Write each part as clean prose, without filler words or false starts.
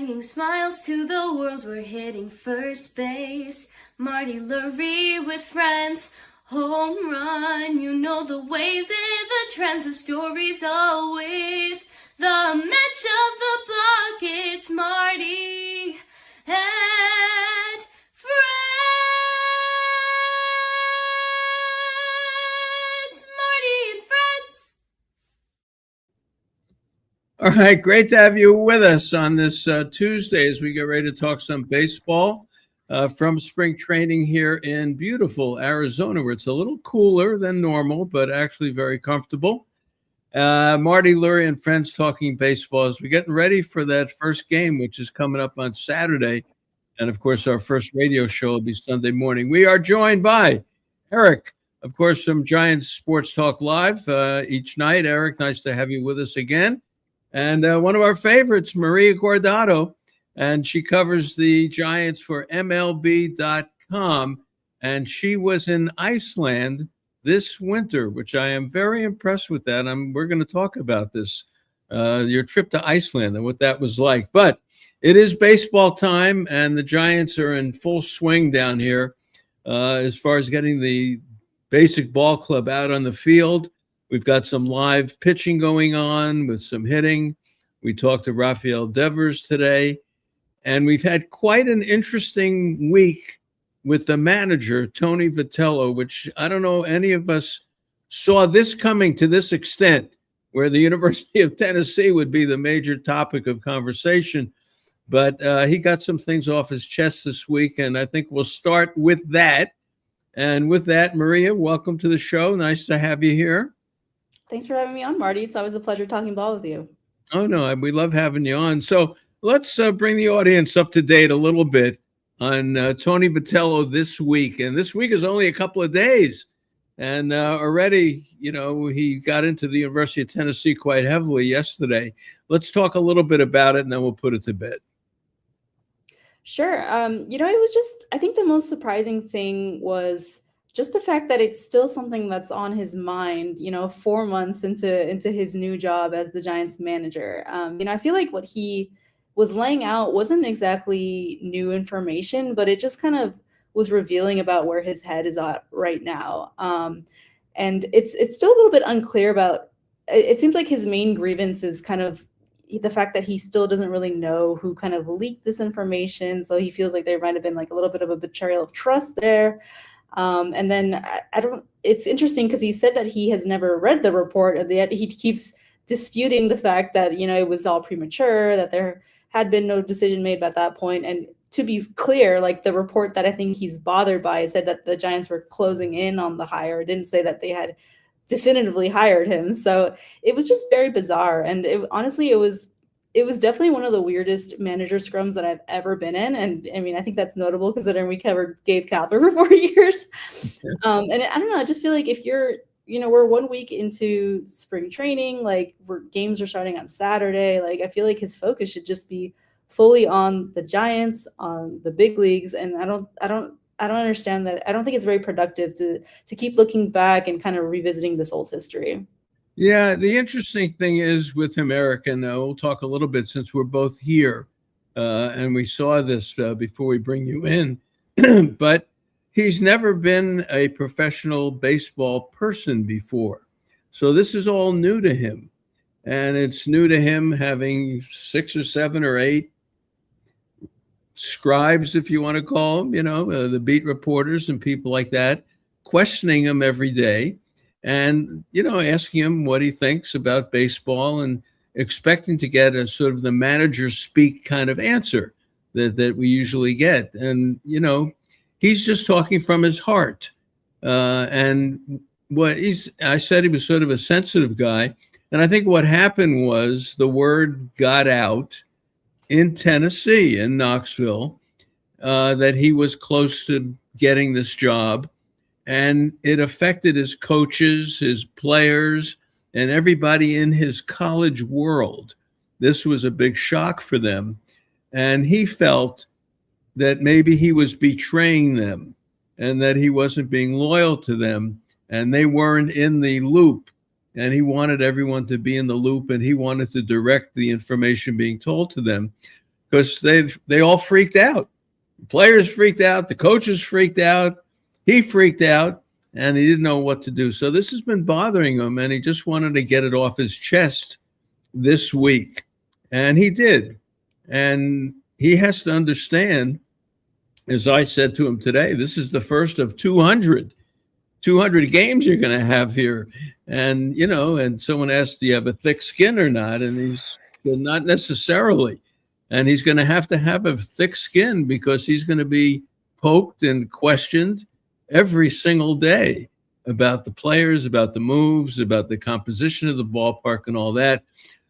Bringing smiles to the world, we're hitting first base. Marty Lurie with friends, home run. You know the ways and the trends, the stories all with the match of the block. It's Marty and friends. Marty and friends. All right, great to have you with us on this Tuesday as we get ready to talk some baseball from spring training here in beautiful Arizona, where it's a little cooler than normal, but actually very comfortable. Marty Lurie and friends talking baseball as we're getting ready for that first game, which is coming up on Saturday. And of course, our first radio show will be Sunday morning. We are joined by Eric, of course, from Giants Sports Talk Live each night. Eric, nice to have you with us again. And one of our favorites, Maria Guardado, and she covers the Giants for MLB.com. And she was in Iceland this winter, which I am very impressed with that. We're going to talk about this, your trip to Iceland and what that was like. But it is baseball time, and the Giants are in full swing down here as far as getting the basic ball club out on the field. We've got some live pitching going on with some hitting. We talked to Rafael Devers today, and we've had quite an interesting week with the manager, Tony Vitello, which I don't know any of us saw this coming to this extent, where the University of Tennessee would be the major topic of conversation. But he got some things off his chest this week, and I think we'll start with that. And with that, Maria, welcome to the show. Nice to have you here. Thanks for having me on, Marty. It's always a pleasure talking ball with you. Oh, no, we love having you on. So let's bring the audience up to date a little bit on Tony Vitello this week. And this week is only a couple of days. And already, he got into the University of Tennessee quite heavily yesterday. Let's talk a little bit about it, and then we'll put it to bed. Sure. It was just, I think the most surprising thing was just the fact that it's still something that's on his mind, 4 months into his new job as the Giants manager. I feel like what he was laying out wasn't exactly new information, but it just kind of was revealing about where his head is at right now. And it's still a little bit unclear about, it seems like his main grievance is kind of the fact that he still doesn't really know who kind of leaked this information. So he feels like there might have been like a little bit of a betrayal of trust there. And then it's interesting because he said that he has never read the report, and yet he keeps disputing the fact that, it was all premature, that there had been no decision made at that point. And to be clear, like the report that I think he's bothered by said that the Giants were closing in on the hire. It didn't say that they had definitively hired him. So it was just very bizarre. And honestly, it was definitely one of the weirdest manager scrums that I've ever been in. And I mean, I think that's notable considering we covered Gabe Kapler for 4 years. And I don't know, I just feel like if you're, we're 1 week into spring training, like games are starting on Saturday. Like I feel like his focus should just be fully on the Giants, on the big leagues. And I don't understand that. I don't think it's very productive to keep looking back and kind of revisiting this old history. Yeah, the interesting thing is with him, Eric, and we'll talk a little bit since we're both here, and we saw this before we bring you in, but he's never been a professional baseball person before. So this is all new to him, and it's new to him having 6 or 7 or 8 scribes, if you want to call them, the beat reporters and people like that, questioning him every day. And, asking him what he thinks about baseball and expecting to get a sort of the manager speak kind of answer that we usually get. And, he's just talking from his heart. And I said he was sort of a sensitive guy. And I think what happened was the word got out in Tennessee, in Knoxville, that he was close to getting this job. And it affected his coaches, his players, and everybody in his college world. This was a big shock for them. And he felt that maybe he was betraying them and that he wasn't being loyal to them and they weren't in the loop. And he wanted everyone to be in the loop, and he wanted to direct the information being told to them. because they all freaked out. The players freaked out. The coaches freaked out. He freaked out, and he didn't know what to do. So this has been bothering him, and he just wanted to get it off his chest this week. And he did. And he has to understand, as I said to him today, this is the first of 200 games you're going to have here. And, and someone asked, do you have a thick skin or not? And he's said, not necessarily. And he's going to have a thick skin because he's going to be poked and questioned every single day about the players, about the moves, about the composition of the ballpark and all that.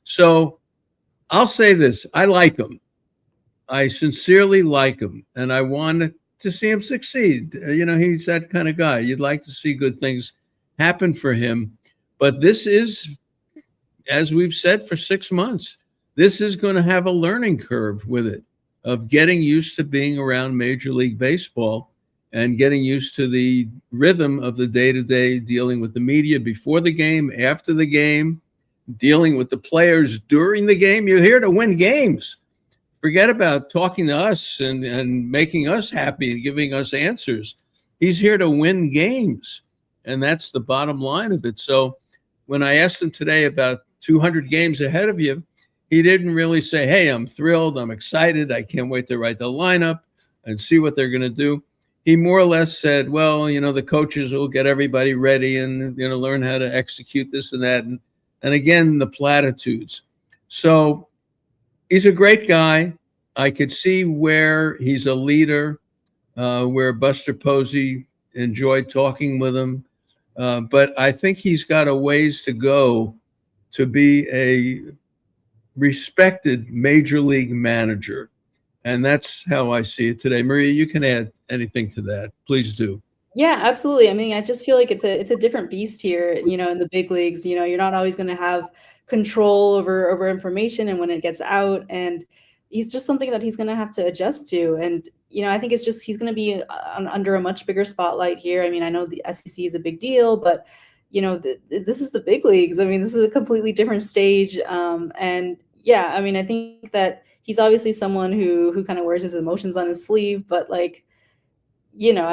So I'll say this. I like him. I sincerely like him. And I want to see him succeed. He's that kind of guy. You'd like to see good things happen for him. But this is, as we've said for 6 months, this is going to have a learning curve with it of getting used to being around Major League Baseball and getting used to the rhythm of the day-to-day, dealing with the media before the game, after the game, dealing with the players during the game. You're here to win games. Forget about talking to us and making us happy and giving us answers. He's here to win games, and that's the bottom line of it. So when I asked him today about 200 games ahead of you, he didn't really say, hey, I'm thrilled, I'm excited, I can't wait to write the lineup and see what they're going to do. He more or less said, well, the coaches will get everybody ready and, learn how to execute this and that. And again, the platitudes. So he's a great guy. I could see where he's a leader, where Buster Posey enjoyed talking with him. But I think he's got a ways to go to be a respected major league manager. And that's how I see it today. Maria, you can add anything to that. Please do. Yeah, absolutely. I mean, I just feel like it's a different beast here, in the big leagues. You're not always going to have control over information and when it gets out. And he's just something that he's going to have to adjust to. And, I think it's just he's going to be under a much bigger spotlight here. I mean, I know the SEC is a big deal, but, this is the big leagues. I mean, this is a completely different stage. And yeah, I mean, I think that he's obviously someone who kind of wears his emotions on his sleeve, but I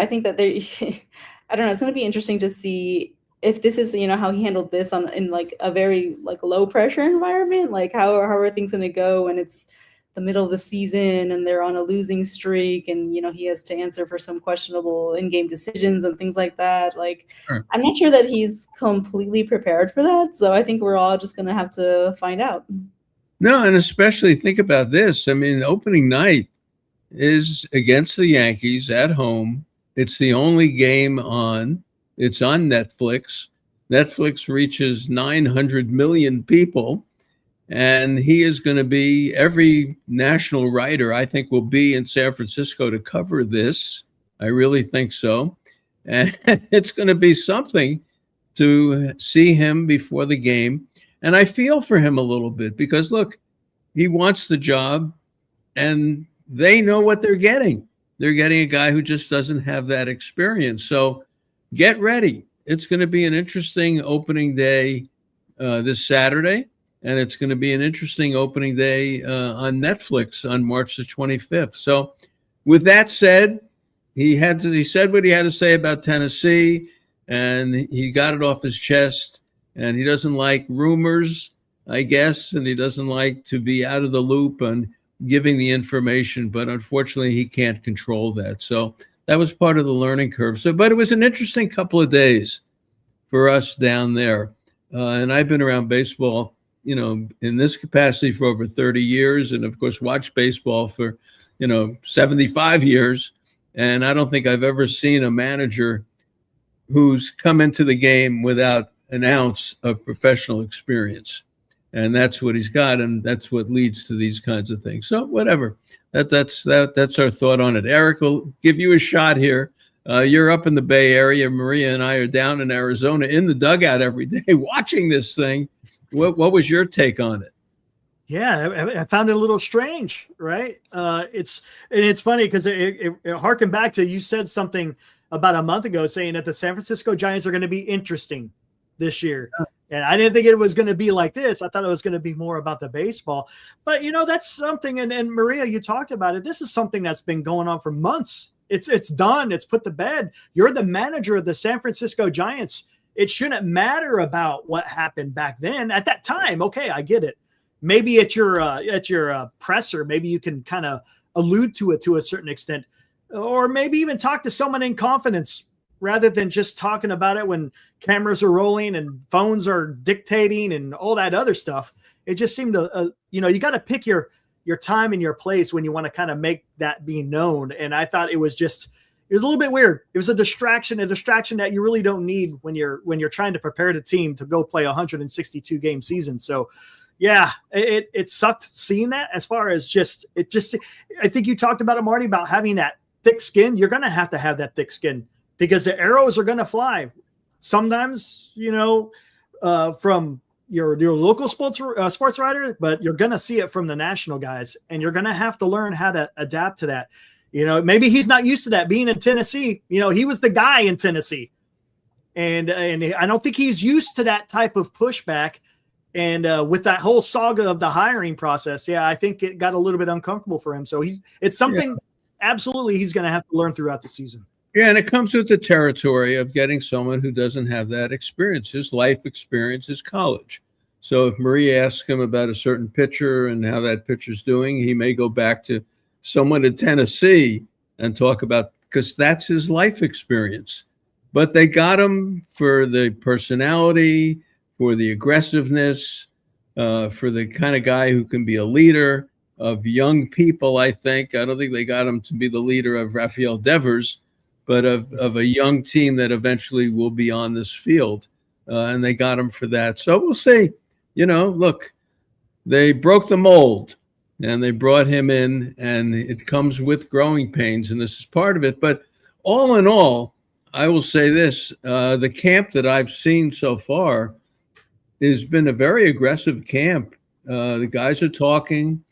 think that I don't know, it's going to be interesting to see if this is, how he handled this in like a very low pressure environment. Like how are things going to go when it's the middle of the season and they're on a losing streak and, he has to answer for some questionable in-game decisions and things like that. Sure. I'm not sure that he's completely prepared for that. So I think we're all just going to have to find out. No, and especially think about this. I mean, opening night is against the Yankees at home. It's the only game on. It's on Netflix. Netflix reaches 900 million people. And he is going to be, every national writer, I think, will be in San Francisco to cover this. I really think so. And it's going to be something to see him before the game. And I feel for him a little bit because, look, he wants the job and they know what they're getting. They're getting a guy who just doesn't have that experience. So get ready. It's going to be an interesting opening day this Saturday. And it's going to be an interesting opening day on Netflix on March the 25th. So with that said, he said what he had to say about Tennessee, and he got it off his chest. And he doesn't like rumors, I guess, and he doesn't like to be out of the loop on giving the information. But unfortunately, he can't control that. So that was part of the learning curve. But it was an interesting couple of days for us down there. And I've been around baseball, in this capacity for over 30 years. And of course, watched baseball for, 75 years. And I don't think I've ever seen a manager who's come into the game without an ounce of professional experience. And that's what he's got. And that's what leads to these kinds of things. So whatever, that's our thought on it. Eric will give you a shot here. You're up in the Bay Area. Maria and I are down in Arizona in the dugout every day watching this thing. What was your take on it? Yeah, I found it a little strange, right? It's funny because it harkened back to, you said something about a month ago saying that the San Francisco Giants are going to be interesting this year. And I didn't think it was going to be like this. I thought it was going to be more about the baseball. But, that's something. And Maria, you talked about it. This is something that's been going on for months. It's done. It's put to bed. You're the manager of the San Francisco Giants. It shouldn't matter about what happened back then. At that time, okay, I get it. Maybe at your presser, maybe you can kind of allude to it to a certain extent, or maybe even talk to someone in confidence rather than just talking about it when cameras are rolling and phones are dictating and all that other stuff. It just seemed to, you got to pick your time and your place when you want to kind of make that be known. And I thought it was a little bit weird. It was a distraction that you really don't need when you're trying to prepare the team to go play a 162 game season. So yeah, it sucked seeing that. As far as I think you talked about it, Marty, about having that thick skin. You're going to have that thick skin because the arrows are going to fly. Sometimes, from your local sports writer, but you're going to see it from the national guys, and you're going to have to learn how to adapt to that. Maybe he's not used to that being in Tennessee. He was the guy in Tennessee, and I don't think he's used to that type of pushback. And with that whole saga of the hiring process, I think it got a little bit uncomfortable for him. So it's something absolutely he's going to have to learn throughout the season. Yeah, and it comes with the territory of getting someone who doesn't have that experience. His life experience is college. So if Marie asks him about a certain pitcher and how that pitcher's doing, he may go back to someone in Tennessee and talk about, because that's his life experience. But they got him for the personality, for the aggressiveness, for the kind of guy who can be a leader of young people, I think. I don't think they got him to be the leader of Rafael Devers, but of a young team that eventually will be on this field. And they got him for that. So we'll see. Look, they broke the mold and they brought him in, and it comes with growing pains, and this is part of it. But all in all, I will say this, the camp that I've seen so far has been a very aggressive camp. The guys are talking.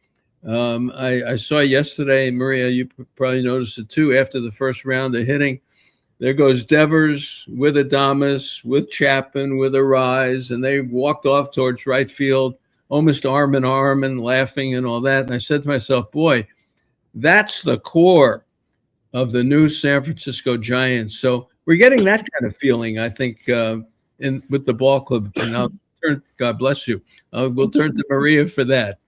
I saw yesterday, Maria, you probably noticed it too, after the first round of hitting, there goes Devers with Adames, with Chapman, with Arise, and they walked off towards right field, almost arm in arm and laughing and all that. And I said to myself, boy, that's the core of the new San Francisco Giants. So we're getting that kind of feeling, I think, with the ball club. And I'll turn, God bless you. We'll turn to Maria for that.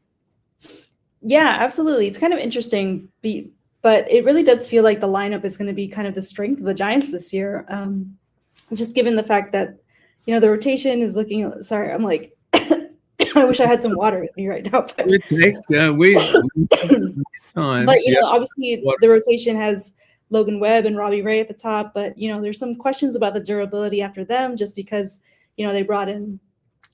Yeah, absolutely. It's kind of interesting, but it really does feel like the lineup is going to be kind of the strength of the Giants this year. Just given the fact that, the rotation is looking, sorry, I'm like, I wish I had some water with me right now. But, obviously the rotation has Logan Webb and Robbie Ray at the top, but, there's some questions about the durability after them just because, they brought in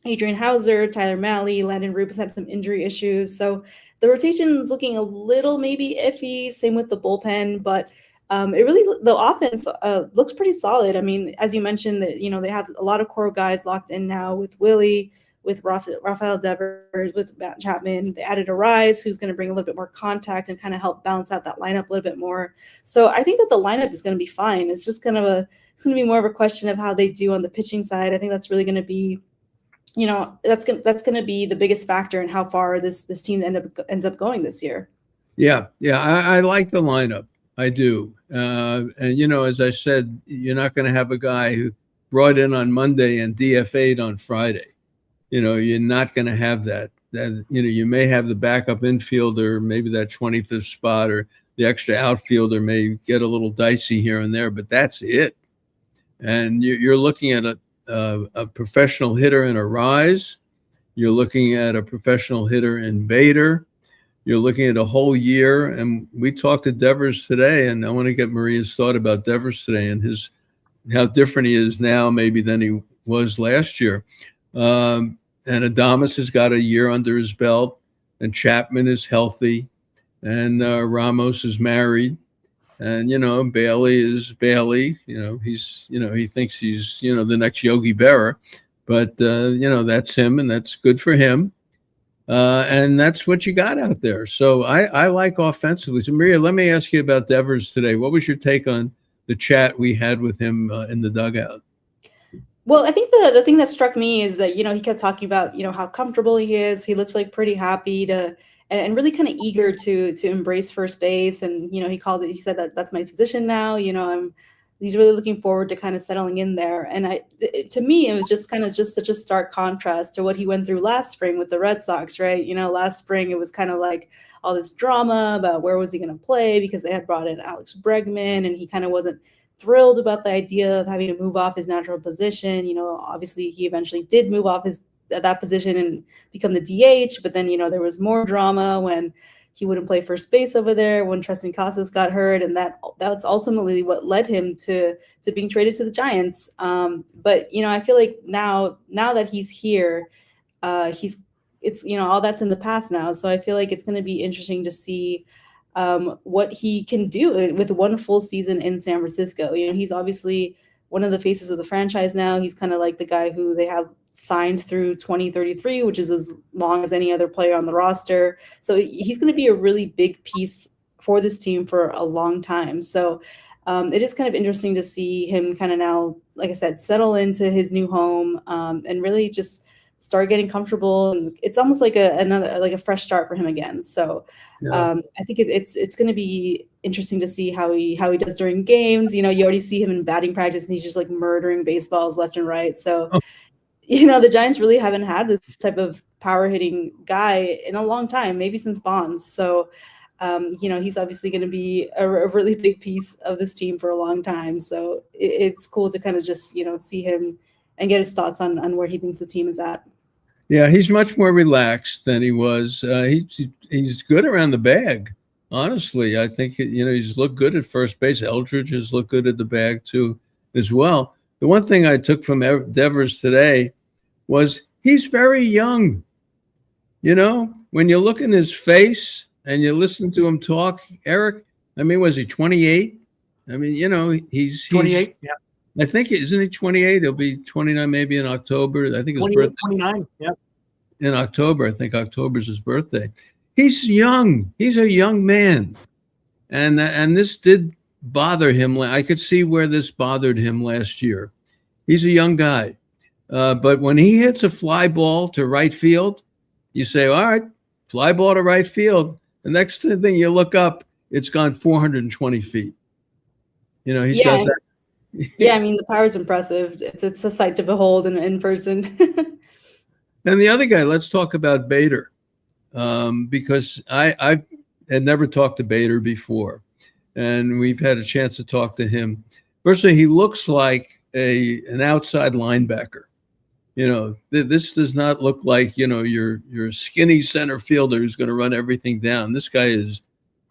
Adrian Hauser, Tyler Malley, Landon Rubis had some injury issues. So the rotation is looking a little maybe iffy, same with the bullpen, but the offense looks pretty solid. I mean, as you mentioned, that they have a lot of core guys locked in now with Willie, with Rafael Devers, with Matt Chapman. They added Arise, who's going to bring a little bit more contact and kind of help balance out that lineup a little bit more. So I think that the lineup is going to be fine. It's just kind of it's going to be more of a question of how they do on the pitching side. I think that's really going to be, that's going to be the biggest factor in how far this team ends up going this year. Yeah, I like the lineup. I do. And, as I said, you're not going to have a guy who brought in on Monday and DFA'd on Friday. You're not going to have that. You may have the backup infielder, maybe that 25th spot, or the extra outfielder may get a little dicey here and there, but that's it. And you're looking at a professional hitter in Arise. You're looking at a professional hitter in Bader. You're looking at a whole year. And we talked to Devers today, and I want to get Maria's thought about Devers today and how different he is now maybe than he was last year. And Adames has got a year under his belt, and Chapman is healthy, and Ramos is married. And, Bailey is Bailey. He thinks he's, the next Yogi Berra. But, that's him, and that's good for him. And that's what you got out there. So I like offensively. So, Maria, let me ask you about Devers today. What was your take on the chat we had with him in the dugout? Well, I think the thing that struck me is that, he kept talking about, how comfortable he is. He looks like pretty happy and really kind of eager to embrace first base. And, he said that that's my position now. He's really looking forward to kind of settling in there. And to me, it was just kind of just such a stark contrast to what he went through last spring with the Red Sox, right? Last spring, it was kind of like all this drama about where was he going to play because they had brought in Alex Bregman and he kind of wasn't thrilled about the idea of having to move off his natural position. Obviously he eventually did move off that position and become the DH, but then, there was more drama when he wouldn't play first base over there when Tristan Casas got hurt. And that's ultimately what led him to being traded to the Giants. But, I feel like now that he's here, it's all that's in the past now. So I feel like it's going to be interesting to see what he can do with one full season in San Francisco. He's obviously one of the faces of the franchise now. He's kind of like the guy who they have signed through 2033, which is as long as any other player on the roster. So he's going to be a really big piece for this team for a long time. So it is kind of interesting to see him kind of now, like I said, settle into his new home and really just start getting comfortable. And it's almost like a fresh start for him again. So I think it's going to be interesting to see how he does during games. You already see him in batting practice and he's just like murdering baseballs left and right. So, the Giants really haven't had this type of power hitting guy in a long time, maybe since Bonds. So, he's obviously going to be a really big piece of this team for a long time. So it's cool to kind of just, see him and get his thoughts on where he thinks the team is at. Yeah, he's much more relaxed than he was. He's good around the bag. Honestly, I think, he's looked good at first base. Eldridge has looked good at the bag too, as well. The one thing I took from Devers today was he's very young. When you look in his face and you listen to him talk, Eric, was he 28? He's 28. Yeah. I think, isn't he 28? He'll be 29 maybe in October. I think his birthday. 29. Yeah. In October. I think October's his birthday. He's young. He's a young man. And this did bother him. I could see where this bothered him last year. He's a young guy. But when he hits a fly ball to right field, you say, all right, fly ball to right field. The next thing you look up, it's gone 420 feet. He's got that. Yeah, the power is impressive. It's a sight to behold in person. And the other guy, let's talk about Bader, because I had never talked to Bader before, and we've had a chance to talk to him. Firstly, he looks like an outside linebacker. This does not look like your skinny center fielder who's going to run everything down. This guy is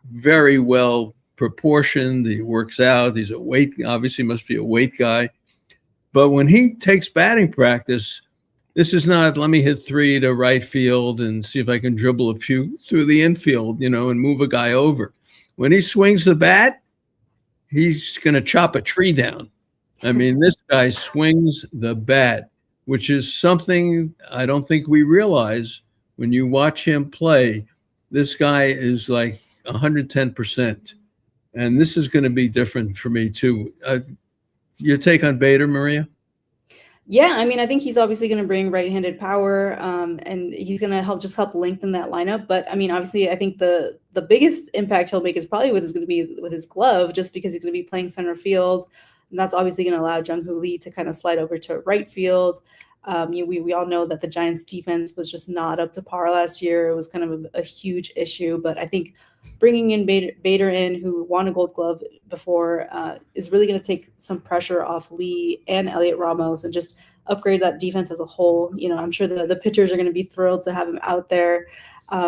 very well proportioned. He works out. He's obviously must be a weight guy. But when he takes batting practice, this is not, let me hit 3 to right field and see if I can dribble a few through the infield, and move a guy over. When he swings the bat, he's going to chop a tree down. This guy swings the bat, which is something I don't think we realize when you watch him play. This guy is like 110%. And this is going to be different for me too. Your take on Bader, Maria? Yeah, I think he's obviously going to bring right-handed power, and he's going to help lengthen that lineup. But obviously, I think the biggest impact he'll make is probably going to be with his glove, just because he's going to be playing center field, and that's obviously going to allow Jung-Hoo Lee to kind of slide over to right field. We all know that the Giants' defense was just not up to par last year. It was kind of a huge issue, but I think bringing in Bader in, who won a Gold Glove before, is really going to take some pressure off Lee and Elliot Ramos and just upgrade that defense as a whole. I'm sure the pitchers are going to be thrilled to have him out there.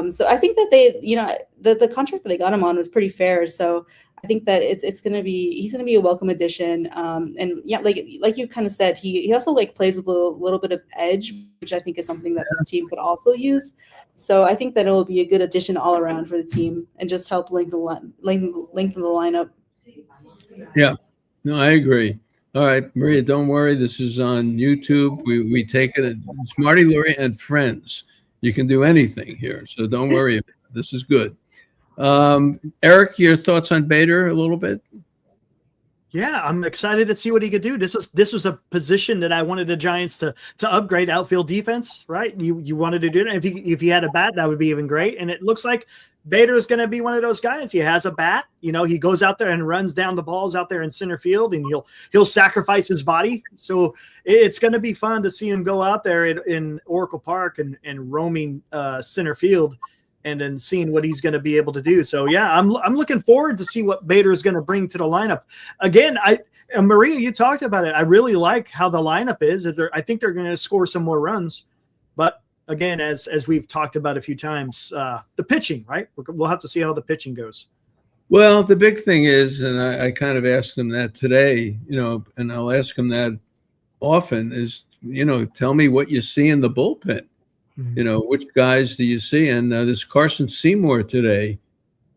So I think that the contract that they got him on was pretty fair. So I think that he's going to be a welcome addition. And yeah, like you kind of said, he also plays with a little bit of edge, which I think is something that this team could also use. So I think that it will be a good addition all around for the team and just help lengthen the lineup. Yeah, no, I agree. All right, Maria, don't worry. This is on YouTube. We take it. It's Marty, Lurie, and friends. You can do anything here, so don't worry. This is good. Eric, your thoughts on Bader a little bit? Yeah, I'm excited to see what he could do. This was a position that I wanted the Giants to upgrade, outfield defense, right? You wanted to do that. If he had a bat, that would be even great. And it looks like Bader is going to be one of those guys. He has a bat. You know, he goes out there and runs down the balls out there in center field, and he'll sacrifice his body. So it's going to be fun to see him go out there in Oracle Park and roaming center field, and then seeing what he's going to be able to do. So yeah, I'm looking forward to see what Bader is going to bring to the lineup. Again, Maria, you talked about it. I really like how the lineup is. I think they're going to score some more runs, but again, as we've talked about a few times, the pitching, right? We'll have to see how the pitching goes. Well, the big thing is, and I kind of asked him that today, you know, and I'll ask him that often, is, you know, tell me what you see in the bullpen. Mm-hmm. You know, which guys do you see? And this Carson Seymour today.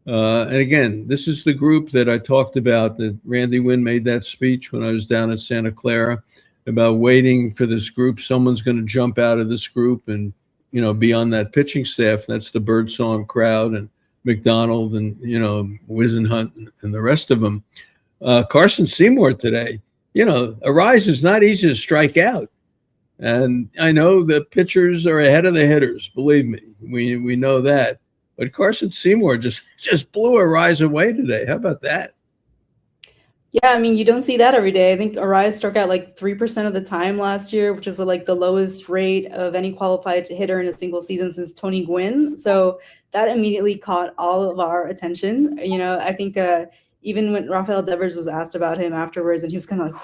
And again, this is the group that I talked about, that Randy Wynn made that speech when I was down at Santa Clara about waiting for this group. Someone's going to jump out of this group and, you know, be on that pitching staff. That's the Birdsong crowd and McDonald and, you know, Wisenhunt and the rest of them. Carson Seymour today, you know, Arise is not easy to strike out. And I know the pitchers are ahead of the hitters. Believe me, we know that. But Carson Seymour just blew Arise away today. How about that? Yeah, I mean, you don't see that every day. I think Arise struck out like 3% of the time last year, which is like the lowest rate of any qualified hitter in a single season since Tony Gwynn. So that immediately caught all of our attention. You know, I think even when Rafael Devers was asked about him afterwards, and he was kind of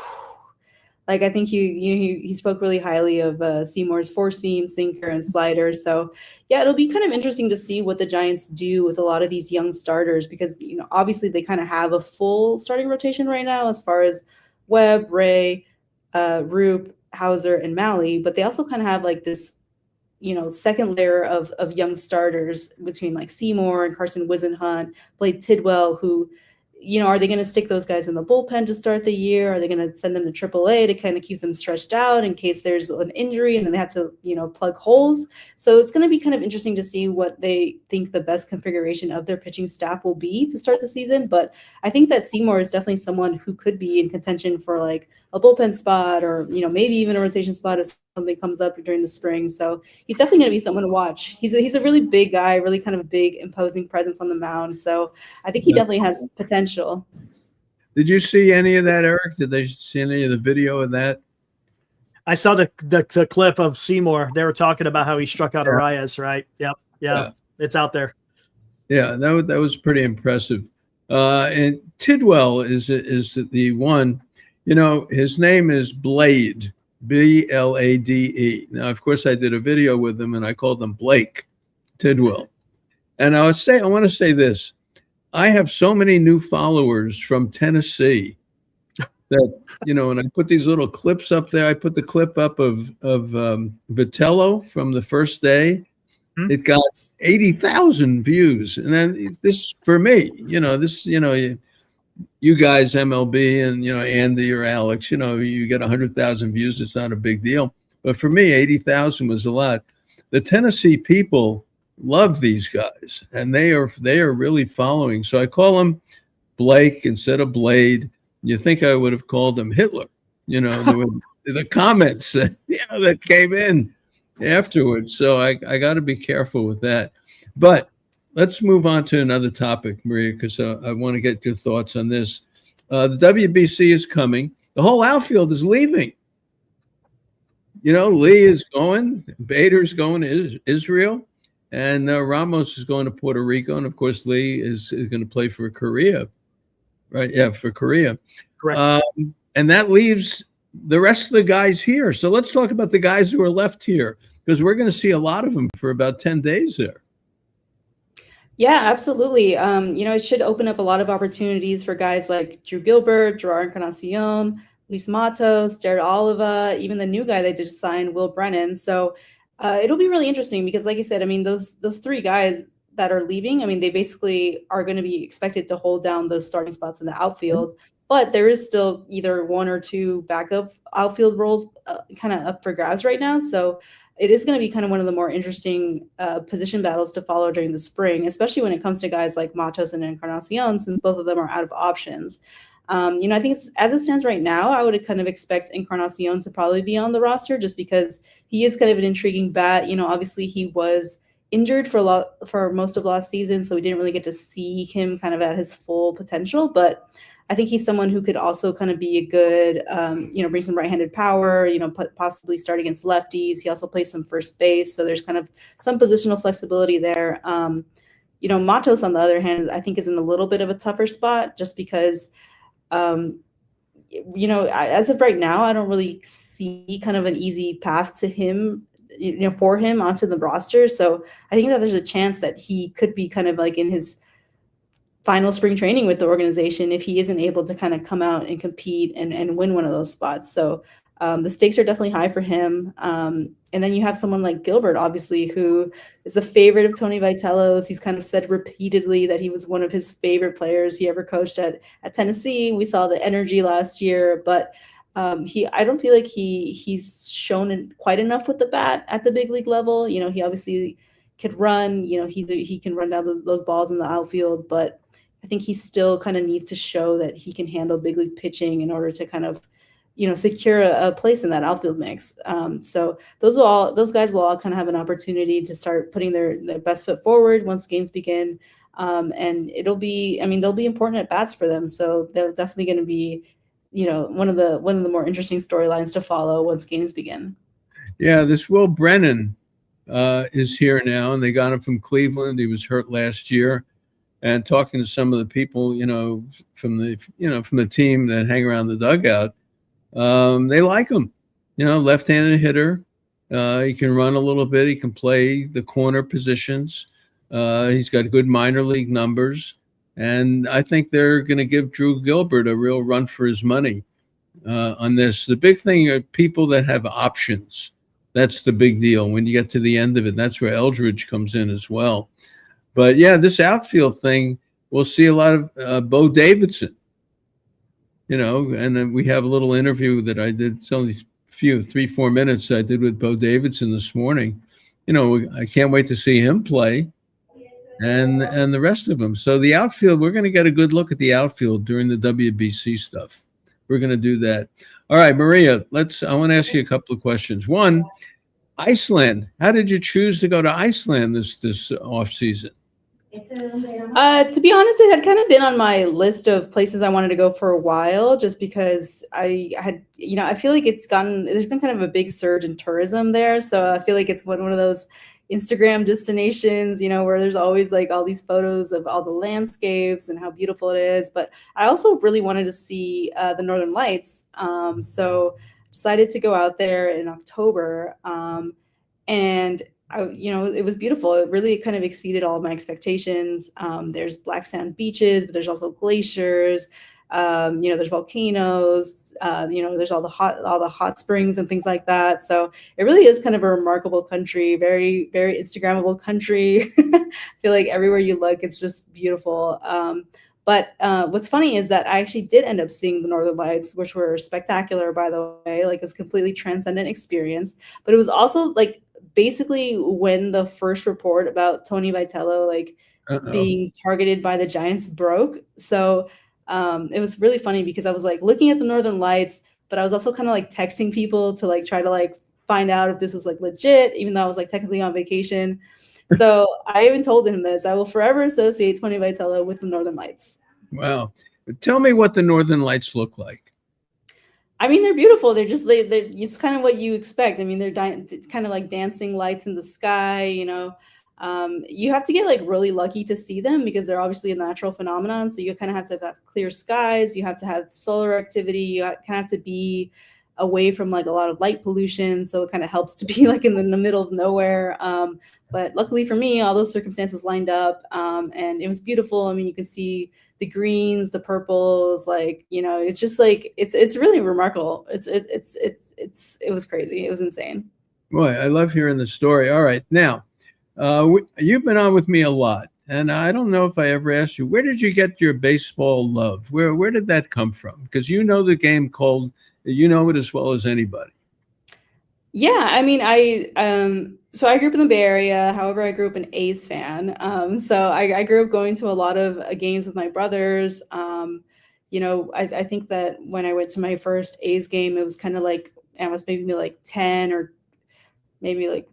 like, I think he spoke really highly of Seymour's four-seam, sinker, and slider. So yeah, it'll be kind of interesting to see what the Giants do with a lot of these young starters, because, you know, obviously they kind of have a full starting rotation right now as far as Webb, Ray, Roop, Hauser, and Malley, but they also kind of have like this, you know, second layer of young starters between like Seymour and Carson Wisenhunt, Blade Tidwell, who, you know, are they going to stick those guys in the bullpen to start the year? Are they going to send them to AAA to kind of keep them stretched out in case there's an injury and then they have to, you know, plug holes? So it's going to be kind of interesting to see what they think the best configuration of their pitching staff will be to start the season. But I think that Seymour is definitely someone who could be in contention for like a bullpen spot, or, you know, maybe even a rotation spot if something comes up during the spring. So he's definitely going to be someone to watch. He's a really big guy, really kind of a big imposing presence on the mound. So I think he definitely has potential. Did you see any of that, Eric? Did they see any of the video of that? I saw the clip of Seymour. They were talking about how he struck out Arias, right? Yep. Yeah. It's out there. Yeah, that was pretty impressive. And Tidwell is the one. You know, his name is Blade, Blade. Now, of course, I did a video with him, and I called him Blake Tidwell. And I want to say this: I have so many new followers from Tennessee that, you know, and I put these little clips up there. I put the clip up of Vitello from the first day. Mm-hmm. It got 80,000 views, and then this for me, you know, this, you know, you guys, MLB, and, you know, Andy or Alex, you know, you get 100,000 views. It's not a big deal. But for me, 80,000 was a lot. The Tennessee people love these guys, and they are really following. So I call him Blake instead of Blade. You think I would have called him Hitler? You know, the comments you know, that came in afterwards. So I got to be careful with that. But let's move on to another topic, Maria, because I want to get your thoughts on this. The WBC is coming. The whole outfield is leaving. You know, Lee is going, Bader's going to Israel, and Ramos is going to Puerto Rico. And, of course, Lee is going to play for Korea. Right, yeah, for Korea. Correct. And that leaves the rest of the guys here. So let's talk about the guys who are left here, because we're going to see a lot of them for about 10 days there. Yeah, absolutely. You know, it should open up a lot of opportunities for guys like Drew Gilbert, Gerard Encarnacion, Luis Matos, Jared Oliva, even the new guy they just signed, Will Brennan. So it'll be really interesting because, like I said, I mean, those three guys that are leaving, I mean, they basically are going to be expected to hold down those starting spots in the outfield. But there is still either one or two backup outfield roles kind of up for grabs right now. So it is going to be kind of one of the more interesting position battles to follow during the spring, especially when it comes to guys like Matos and Encarnacion, since both of them are out of options. I think as it stands right now, I would kind of expect Encarnacion to probably be on the roster just because he is kind of an intriguing bat. Obviously he was injured for most of last season, so we didn't really get to see him kind of at his full potential. But I think he's someone who could also kind of be a good, bring some right-handed power, possibly start against lefties. He also plays some first base, so there's kind of some positional flexibility there. Matos, on the other hand, I think is in a little bit of a tougher spot just because, as of right now, I don't really see kind of an easy path to him, for him onto the roster. So I think that there's a chance that he could be kind of like in his final spring training with the organization if he isn't able to kind of come out and compete and win one of those spots. So the stakes are definitely high for him. And then you have someone like Gilbert, obviously, who is a favorite of Tony Vitello's. He's kind of said repeatedly that he was one of his favorite players he ever coached at Tennessee. We saw the energy last year, but I don't feel like he's shown quite enough with the bat at the big league level. He obviously could run. He can run down those balls in the outfield, but I think he still kind of needs to show that he can handle big league pitching in order to kind of secure a place in that outfield mix. So those guys will all kind of have an opportunity to start putting their best foot forward once games begin. And they'll be important at bats for them. So they're definitely going to be, one of the more interesting storylines to follow once games begin. Yeah, this Will Brennan is here now, and they got him from Cleveland. He was hurt last year. And talking to some of the people, from the team that hang around the dugout, they like him. Left-handed hitter. He can run a little bit. He can play the corner positions. He's got good minor league numbers. And I think they're going to give Drew Gilbert a real run for his money on this. The big thing are people that have options. That's the big deal when you get to the end of it. That's where Eldridge comes in as well. But, yeah, this outfield thing, we'll see a lot of Bo Davidson. And then we have a little interview that I did. It's only 3-4 minutes I did with Bo Davidson this morning. I can't wait to see him play and the rest of them. So the outfield, we're going to get a good look at the outfield during the WBC stuff. We're going to do that. All right, Maria, I want to ask you a couple of questions. One, Iceland. How did you choose to go to Iceland this off season? To be honest, it had kind of been on my list of places I wanted to go for a while, just because I feel like there's been kind of a big surge in tourism there. So I feel like it's one of those Instagram destinations, where there's always like all these photos of all the landscapes and how beautiful it is. But I also really wanted to see the Northern Lights. So decided to go out there in October. And it was beautiful. It really kind of exceeded all of my expectations. There's black sand beaches, but there's also glaciers. There's volcanoes. There's all the hot springs and things like that. So it really is kind of a remarkable country, very, very Instagrammable country. I feel like everywhere you look, it's just beautiful. But what's funny is that I actually did end up seeing the Northern Lights, which were spectacular, by the way. Like, it was a completely transcendent experience. But it was also like basically when the first report about Tony Vitello being targeted by the Giants broke. So it was really funny because I was like looking at the Northern Lights, but I was also kind of like texting people to like try to like find out if this was like legit, even though I was like technically on vacation. So I even told him this: I will forever associate Tony Vitello with the Northern Lights. Wow. Tell me what the Northern Lights look like. I mean, they're beautiful. They're just, it's kind of what you expect. I mean, it's kind of like dancing lights in the sky, you have to get like really lucky to see them because they're obviously a natural phenomenon. So you kind of have to have clear skies. You have to have solar activity. You kind of have to be away from like a lot of light pollution. So it kind of helps to be like in the middle of nowhere. But luckily for me, all those circumstances lined up, and it was beautiful. I mean, you can see the greens, the purples, it's just like, it's really remarkable. It was crazy. It was insane. Boy, I love hearing the story. All right. Now, you've been on with me a lot, and I don't know if I ever asked you, where did you get your baseball love? Where did that come from? Because you know the game cold, you know it as well as anybody. Yeah, I mean, so I grew up in the Bay Area. However, I grew up an A's fan. So I grew up going to a lot of games with my brothers. I think that when I went to my first A's game, it was kind of like I was maybe like 10 or maybe like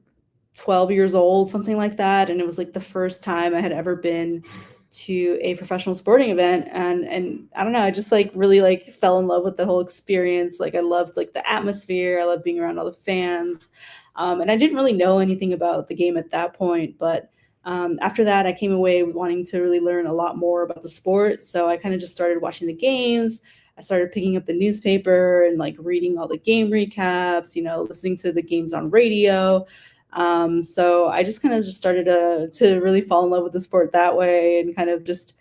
12 years old, something like that. And it was like the first time I had ever been to a professional sporting event. And I don't know, I just like really like fell in love with the whole experience. Like I loved like the atmosphere. I loved being around all the fans. And I didn't really know anything about the game at that point, but after that, I came away wanting to really learn a lot more about the sport. So I kind of just started watching the games. I started picking up the newspaper and like reading all the game recaps, listening to the games on radio. So I just kind of just started to really fall in love with the sport that way, and kind of just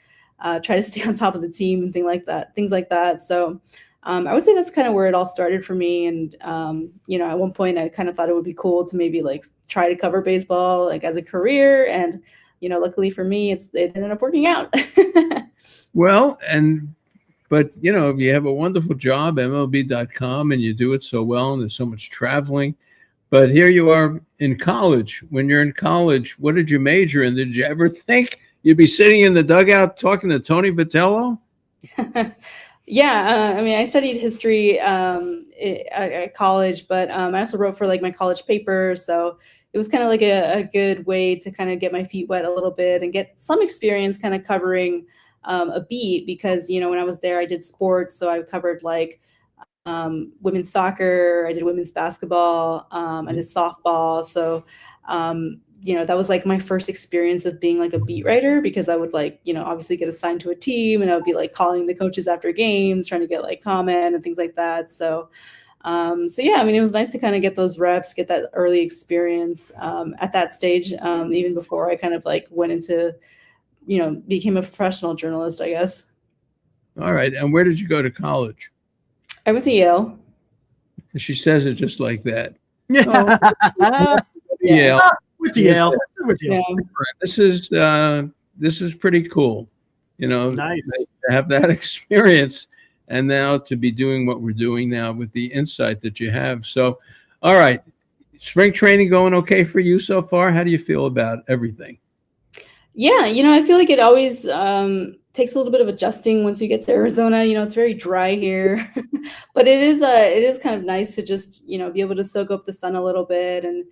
try to stay on top of the team and things like that. So I would say that's kind of where it all started for me. And, at one point I kind of thought it would be cool to maybe like try to cover baseball like as a career. And, luckily for me, it ended up working out. Well, but you have a wonderful job, MLB.com, and you do it so well, and there's so much traveling. But here you are in college. When you're in college, what did you major in? Did you ever think you'd be sitting in the dugout talking to Tony Vitello? Yeah, I mean, I studied history at college, but I also wrote for like my college paper. So it was kind of like a good way to kind of get my feet wet a little bit and get some experience kind of covering a beat, because, when I was there, I did sports. So I covered like women's soccer, I did women's basketball, I did softball. So, that was like my first experience of being like a beat writer, because I would like, obviously get assigned to a team, and I would be like calling the coaches after games, trying to get like comment and things like that. So yeah, I mean, it was nice to kind of get those reps, get that early experience at that stage, even before I kind of like went into, became a professional journalist, I guess. All right. And where did you go to college? I went to Yale. She says it just like that. Yeah. Yale. With Yale. With Yale. Yeah. This is pretty cool. Nice to have that experience, and now to be doing what we're doing now with the insight that you have. So, all right, spring training going okay for you so far? How do you feel about everything? Yeah, I feel like it always takes a little bit of adjusting once you get to Arizona. It's very dry here, but it is kind of nice to just, be able to soak up the sun a little bit and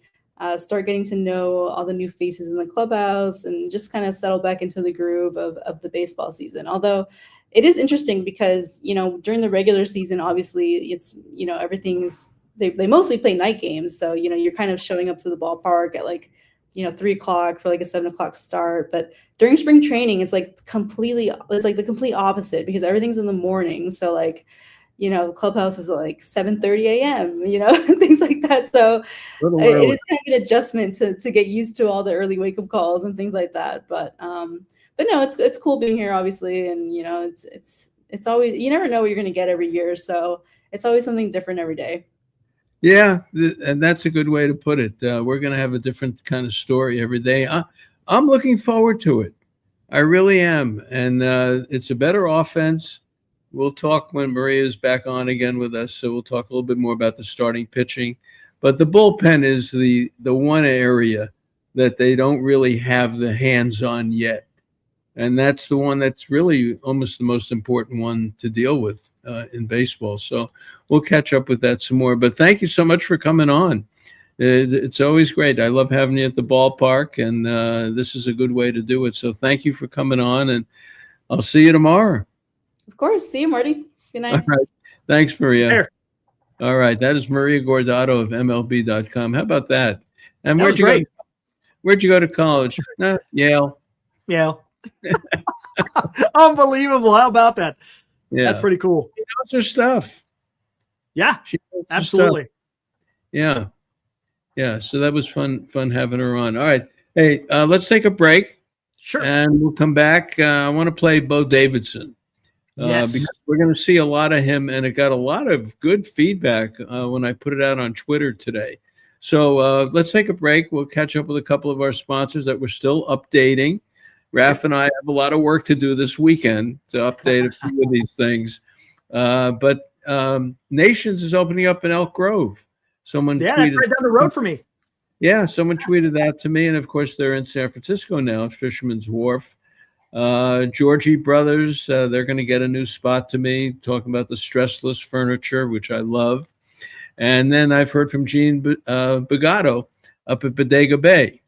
start getting to know all the new faces in the clubhouse and just kind of settle back into the groove of the baseball season. Although it is interesting because, during the regular season, obviously it's, everything's, they mostly play night games. So, you're kind of showing up to the ballpark at like, 3:00 for like a 7:00 start. But during spring training, it's like the complete opposite, because everything's in the morning. So like, the clubhouse is at like 7:30 a.m., things like that. So it is kind of an adjustment to get used to all the early wake up calls and things like that. But no, it's cool being here, obviously. And, it's always, you never know what you're going to get every year. So it's always something different every day. Yeah, and that's a good way to put it. We're going to have a different kind of story every day. I'm looking forward to it. I really am. And it's a better offense. We'll talk when Maria is back on again with us. So we'll talk a little bit more about the starting pitching. But the bullpen is the one area that they don't really have the hands on yet. And that's the one that's really almost the most important one to deal with in baseball. So we'll catch up with that some more. But thank you so much for coming on. It's always great. I love having you at the ballpark, and this is a good way to do it. So thank you for coming on, and I'll see you tomorrow. Of course. See you, Marty. Good night. All right. Thanks, Maria. There. All right. That is Maria Guardado of MLB.com. How about that? And That where'd you go to college? Yale. Yale. Unbelievable. How about that? Yeah. That's pretty cool. She knows her stuff. Yeah, She knows her absolutely. stuff. Yeah. Yeah. So that was fun having her on. All right. Hey, let's take a break. Sure. And we'll come back. I want to play Bo Davidson. Yes. Because we're going to see a lot of him, and it got a lot of good feedback when I put it out on Twitter today. So let's take a break. We'll catch up with a couple of our sponsors that we're still updating. Raph and I have a lot of work to do this weekend to update a few of these things. But Nations is opening up in Elk Grove. Someone Yeah, tweeted, that's right down the road for me. Yeah, someone tweeted that to me. And of course, they're in San Francisco now at Fisherman's Wharf. Georgie Brothers, they're going to get a new spot to me, talking about the stressless furniture, which I love. And then I've heard from Gene Bagato up at Bodega Bay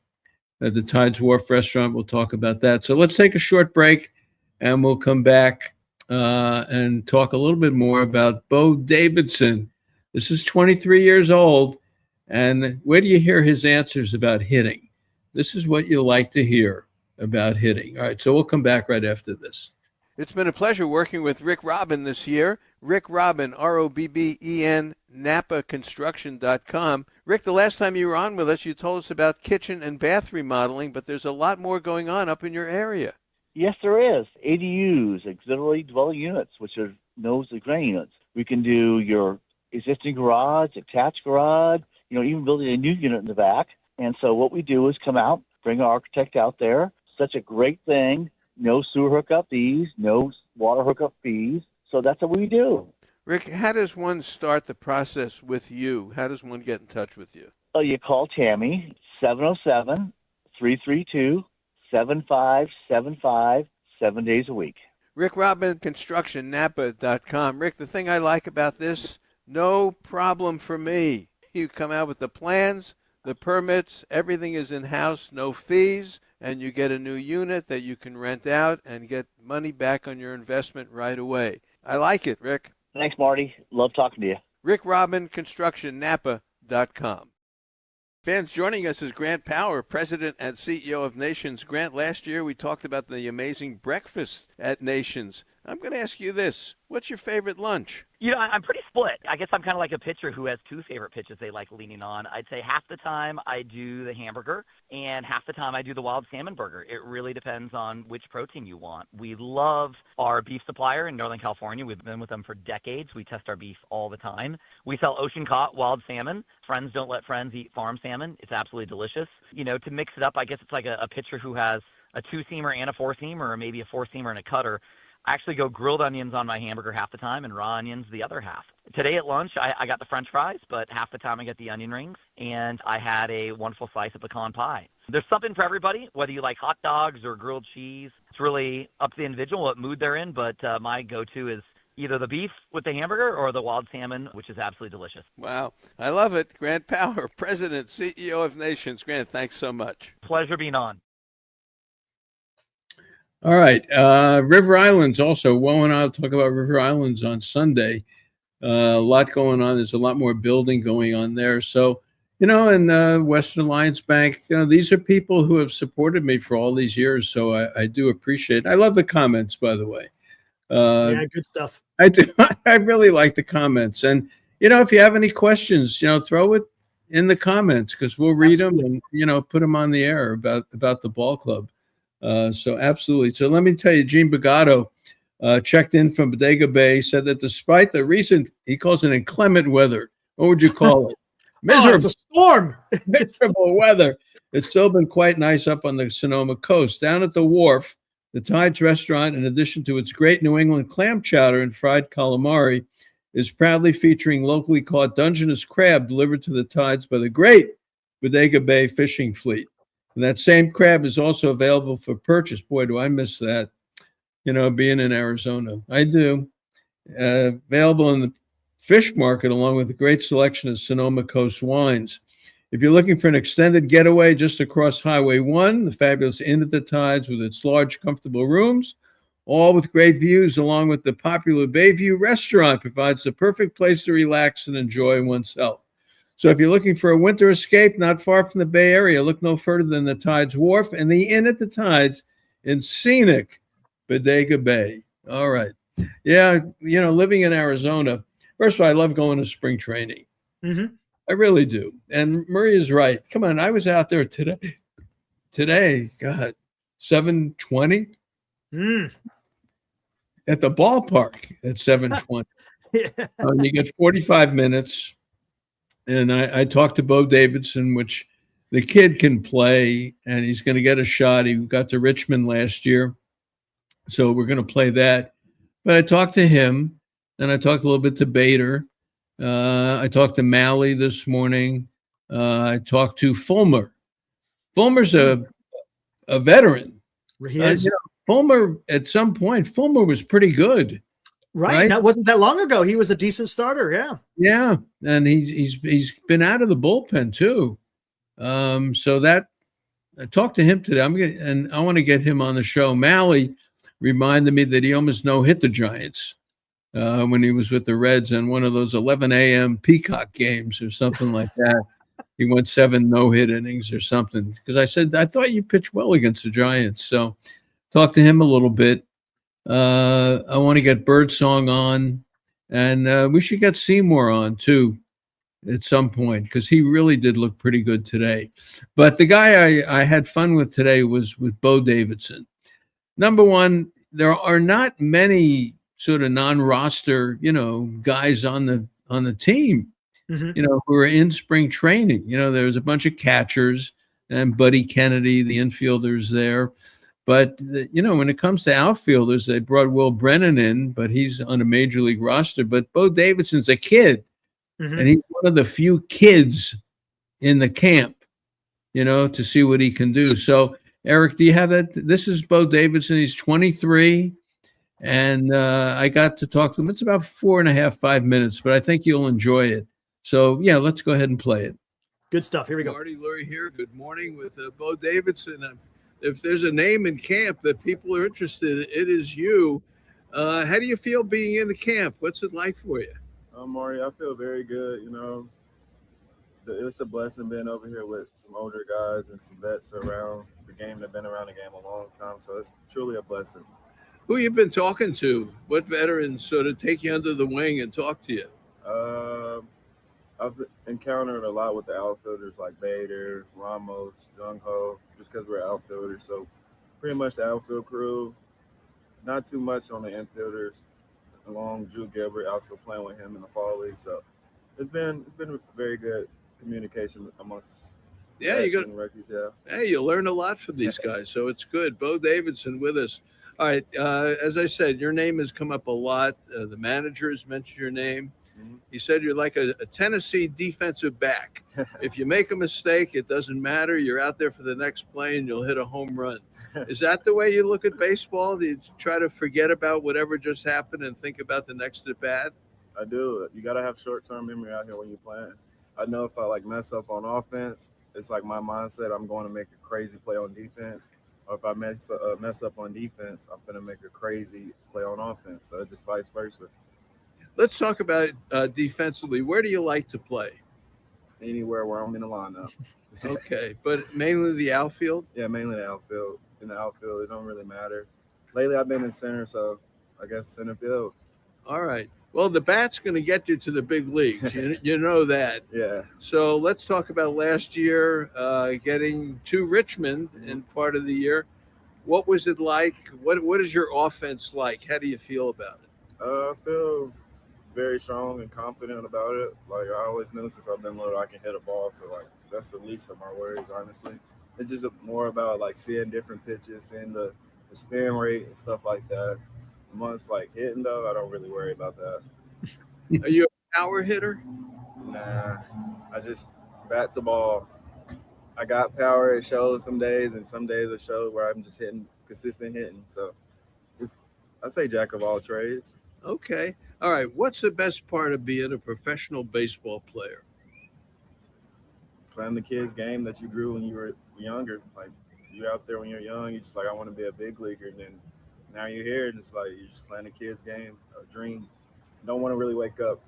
at the Tides Wharf restaurant. We'll talk about that. So let's take a short break and we'll come back and talk a little bit more about Bo Davidson. This is 23 years old. And where do you hear his answers about hitting? This is what you like to hear about hitting. All right, so we'll come back right after this. It's been a pleasure working with Rick Robin this year. Rick Robin, ROBBEN, NapaConstruction.com. Rick, the last time you were on with us, you told us about kitchen and bath remodeling, but there's a lot more going on up in your area. Yes, there is. ADUs, auxiliary dwelling units, which are known as the granny units. We can do your existing garage, attached garage, even building a new unit in the back. And so what we do is come out, bring our architect out there. Such a great thing. No sewer hookup fees, no water hookup fees. So that's what we do. Rick, how does one start the process with you? How does one get in touch with you? Oh, you call Tammy, 707-332-7575, 7 days a week. Rick Robin, ConstructionNapa.com. Rick, the thing I like about this, no problem for me. You come out with the plans, the permits, everything is in-house, no fees, and you get a new unit that you can rent out and get money back on your investment right away. I like it, Rick. Thanks, Marty. Love talking to you. Rick Robin, ConstructionNapa.com. Fans, joining us is Grant Power, President and CEO of Nations. Grant, last year we talked about the amazing breakfast at Nations. I'm going to ask you this. What's your favorite lunch? I'm pretty split. I guess I'm kind of like a pitcher who has two favorite pitches they like leaning on. I'd say half the time I do the hamburger and half the time I do the wild salmon burger. It really depends on which protein you want. We love our beef supplier in Northern California. We've been with them for decades. We test our beef all the time. We sell ocean-caught wild salmon. Friends don't let friends eat farm salmon. It's absolutely delicious. To mix it up, I guess it's like a pitcher who has a two-seamer and a four-seamer, or maybe a four-seamer and a cutter. I actually go grilled onions on my hamburger half the time and raw onions the other half. Today at lunch, I got the French fries, but half the time I get the onion rings, and I had a wonderful slice of pecan pie. There's something for everybody, whether you like hot dogs or grilled cheese. It's really up to the individual what mood they're in, but my go-to is either the beef with the hamburger or the wild salmon, which is absolutely delicious. Wow. I love it. Grant Power, President, CEO of Nations. Grant, thanks so much. Pleasure being on. All right. River Islands also. Wo and I will talk about River Islands on Sunday. A lot going on. There's a lot more building going on there. So, and Western Alliance Bank, these are people who have supported me for all these years. So I do appreciate it. I love the comments, by the way. Yeah, good stuff. I do. I really like the comments. And, if you have any questions, throw it in the comments because we'll read them and, put them on the air about the ball club. So absolutely. So let me tell you, Gene Bagato checked in from Bodega Bay, said that despite the recent, he calls it inclement weather. What would you call it? Miserable. It's a storm. Miserable weather. It's still been quite nice up on the Sonoma coast. Down at the wharf, the Tides restaurant, in addition to its great New England clam chowder and fried calamari, is proudly featuring locally caught Dungeness crab delivered to the Tides by the great Bodega Bay fishing fleet. And that same crab is also available for purchase. Boy, do I miss that, being in Arizona. I do. Available in the fish market along with a great selection of Sonoma Coast wines. If you're looking for an extended getaway just across Highway 1, the fabulous Inn at the Tides with its large, comfortable rooms, all with great views, along with the popular Bayview restaurant, provides the perfect place to relax and enjoy oneself. So if you're looking for a winter escape not far from the Bay Area, look no further than the Tides Wharf and the Inn at the Tides in scenic Bodega Bay. All right. Yeah, living in Arizona, first of all, I love going to spring training. Mm-hmm. I really do. And Maria's right. Come on, I was out there today, God, 7:20 at the ballpark at 7:20. Yeah. You get 45 minutes. And I talked to Bo Davidson, which the kid can play, and he's going to get a shot. He got to Richmond last year, so we're going to play that. But I talked to him, and I talked a little bit to Bader. I talked to Malley this morning. I talked to Fulmer. Fulmer's a veteran. He is. Fulmer, at some point, Fulmer was pretty good. Right. That wasn't that long ago. He was a decent starter. Yeah. Yeah. And he's been out of the bullpen too. So that I talked to him today. And I want to get him on the show. Malley reminded me that he almost no-hit the Giants when he was with the Reds on one of those 11 a.m. Peacock games or something like that. He went 7 no-hit innings or something. Because I said, I thought you pitched well against the Giants. So talk to him a little bit. I want to get Birdsong on, and we should get Seymour on too at some point because he really did look pretty good today. But the guy I had fun with today was with Bo Davidson. Number one, there are not many sort of non-roster, guys on the team, who are in spring training. There's a bunch of catchers and Buddy Kennedy, the infielders there. But, when it comes to outfielders, they brought Will Brennan in, but he's on a major league roster. But Bo Davidson's a kid, and he's one of the few kids in the camp, to see what he can do. So, Eric, do you have that? This is Bo Davidson. He's 23, and I got to talk to him. It's about 4.5, 5 minutes, but I think you'll enjoy it. So, yeah, let's go ahead and play it. Good stuff. Here we go. Marty Lurie here. Good morning with Bo Davidson. If there's a name in camp that people are interested in, it is you. How do you feel being in the camp? What's it like for you? Marty, I feel very good. It's a blessing being over here with some older guys and some vets around the game that have been around the game a long time. So it's truly a blessing. Who you been talking to? What veterans sort of take you under the wing and talk to you? I've encountered a lot with the outfielders like Bader, Ramos, Jung Ho, just because we're outfielders. So pretty much the outfield crew, not too much on the infielders, along Drew Gilbert, also playing with him in the fall league. So it's been very good communication amongst rookies. Yeah. Hey, you learn a lot from these guys, so it's good. Bo Davidson with us. All right, as I said, your name has come up a lot. The manager has mentioned your name. He said you're like a Tennessee defensive back. If you make a mistake, it doesn't matter. You're out there for the next play and you'll hit a home run. Is that the way you look at baseball? Do you try to forget about whatever just happened and think about the next at bat? I do. You got to have short-term memory out here when you're playing. I know if I mess up on offense, it's like my mindset, I'm going to make a crazy play on defense. Or if I mess up on defense, I'm going to make a crazy play on offense. So it's just vice versa. Let's talk about defensively. Where do you like to play? Anywhere where I'm in the lineup. Okay, but mainly the outfield? Yeah, mainly the outfield. In the outfield, it don't really matter. Lately, I've been in center, so I guess center field. All right. Well, the bat's going to get you to the big leagues. You know that. Yeah. So let's talk about last year, getting to Richmond in part of the year. What was it like? What is your offense like? How do you feel about it? I feel very strong and confident about it. I always knew since I've been little I can hit a ball, so that's the least of my worries, honestly. It's just more about seeing different pitches, seeing the spin rate and stuff like that. Once hitting though, I don't really worry about that. Are you a power hitter? Nah, I just bat to ball. I got power. It shows some days, and some days it shows where I'm just hitting consistent hitting. So I say jack of all trades. Okay. All right. What's the best part of being a professional baseball player? Playing the kids' game that you grew when you were younger. You're out there when you're young, you're just I want to be a big leaguer. And then now you're here, and it's you're just playing the kids' game, a dream. You don't want to really wake up.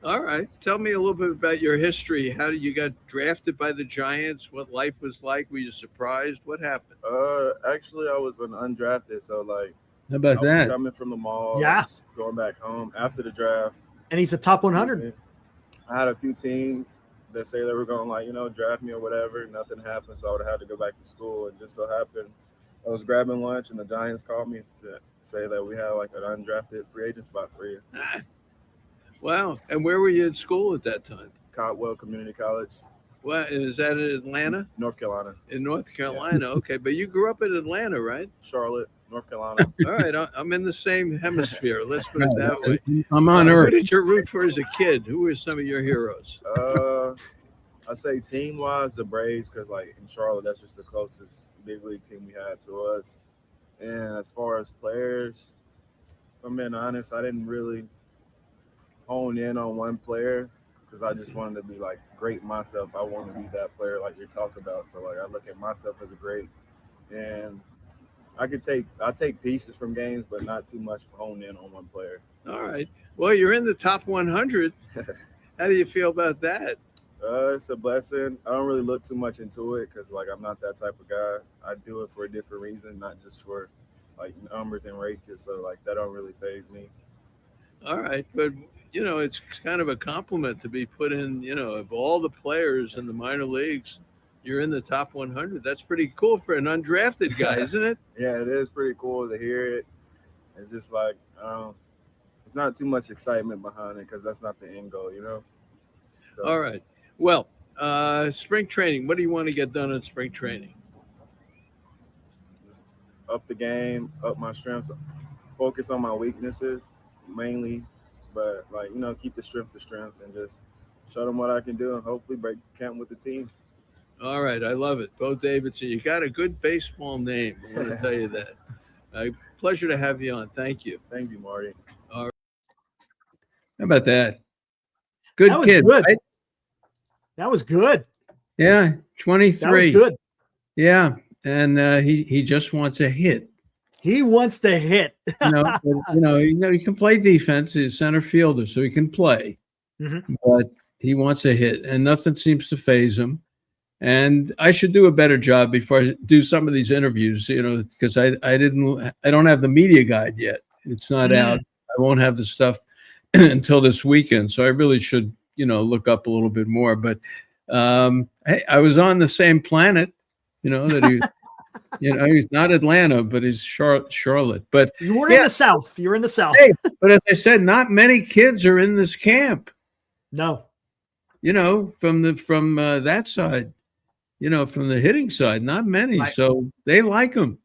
All right. Tell me a little bit about your history. How did you got drafted by the Giants? What life was like? Were you surprised? What happened? Actually, I was an undrafted, so how about that? Coming from the mall, yeah, going back home after the draft, and he's a top 100. I had a few teams that say they were going draft me or whatever. Nothing happened, so I would have had to go back to school. It just so happened I was grabbing lunch, and the Giants called me to say that we had an undrafted free agent spot for you. Wow! And where were you at school at that time? Cotwell Community College. Well, is that in Atlanta? North Carolina. In North Carolina, yeah. Okay. But you grew up in Atlanta, right? Charlotte, North Carolina. All right. I'm in the same hemisphere. Let's put it that way. I'm on Earth. Who did you root for as a kid? Who were some of your heroes? I say team-wise, the Braves, because in Charlotte, that's just the closest big league team we had to us. And as far as players, if I'm being honest, I didn't really hone in on one player because I just wanted to be like great myself. I want to be that player like you're talking about. So like I look at myself as a great, and I take pieces from games, but not too much hone in on one player. All right. Well, you're in the top 100. How do you feel about that? It's a blessing. I don't really look too much into it because like I'm not that type of guy. I do it for a different reason, not just for like numbers and rankings. So like that don't really phase me. All right, but it's kind of a compliment to be put in. Of all the players in the minor leagues, you're in the top 100. That's pretty cool for an undrafted guy, isn't it? Yeah, it is pretty cool to hear it. It's just like it's not too much excitement behind it because that's not the end goal, So, All right. Well, spring training. What do you want to get done in spring training? just up the game, up my strengths, focus on my weaknesses mainly, but like keep the strengths and just show them what I can do and hopefully break camp with the team. All right, I love it, Bo Davidson. You got a good baseball name. I want to tell you that. Pleasure to have you on. Thank you. Thank you, Marty. All right. How about that? Good That was kid, good. right? That was good. Yeah, 23. That was good. Yeah, and he just wants a hit. He wants to hit. He can play defense. He's a center fielder, so he can play. Mhm. But he wants a hit, and nothing seems to phase him. And I should do a better job before I do some of these interviews, because I don't have the media guide yet. It's not out. I won't have the stuff until this weekend, so I really should, look up a little bit more. But hey, I was on the same planet, that he. He's not Atlanta, but he's Charlotte. But You were in the South. You're in the South. hey, but as I said, not many kids are in this camp. No. From that side, from the hitting side, not many. Right. So they like him.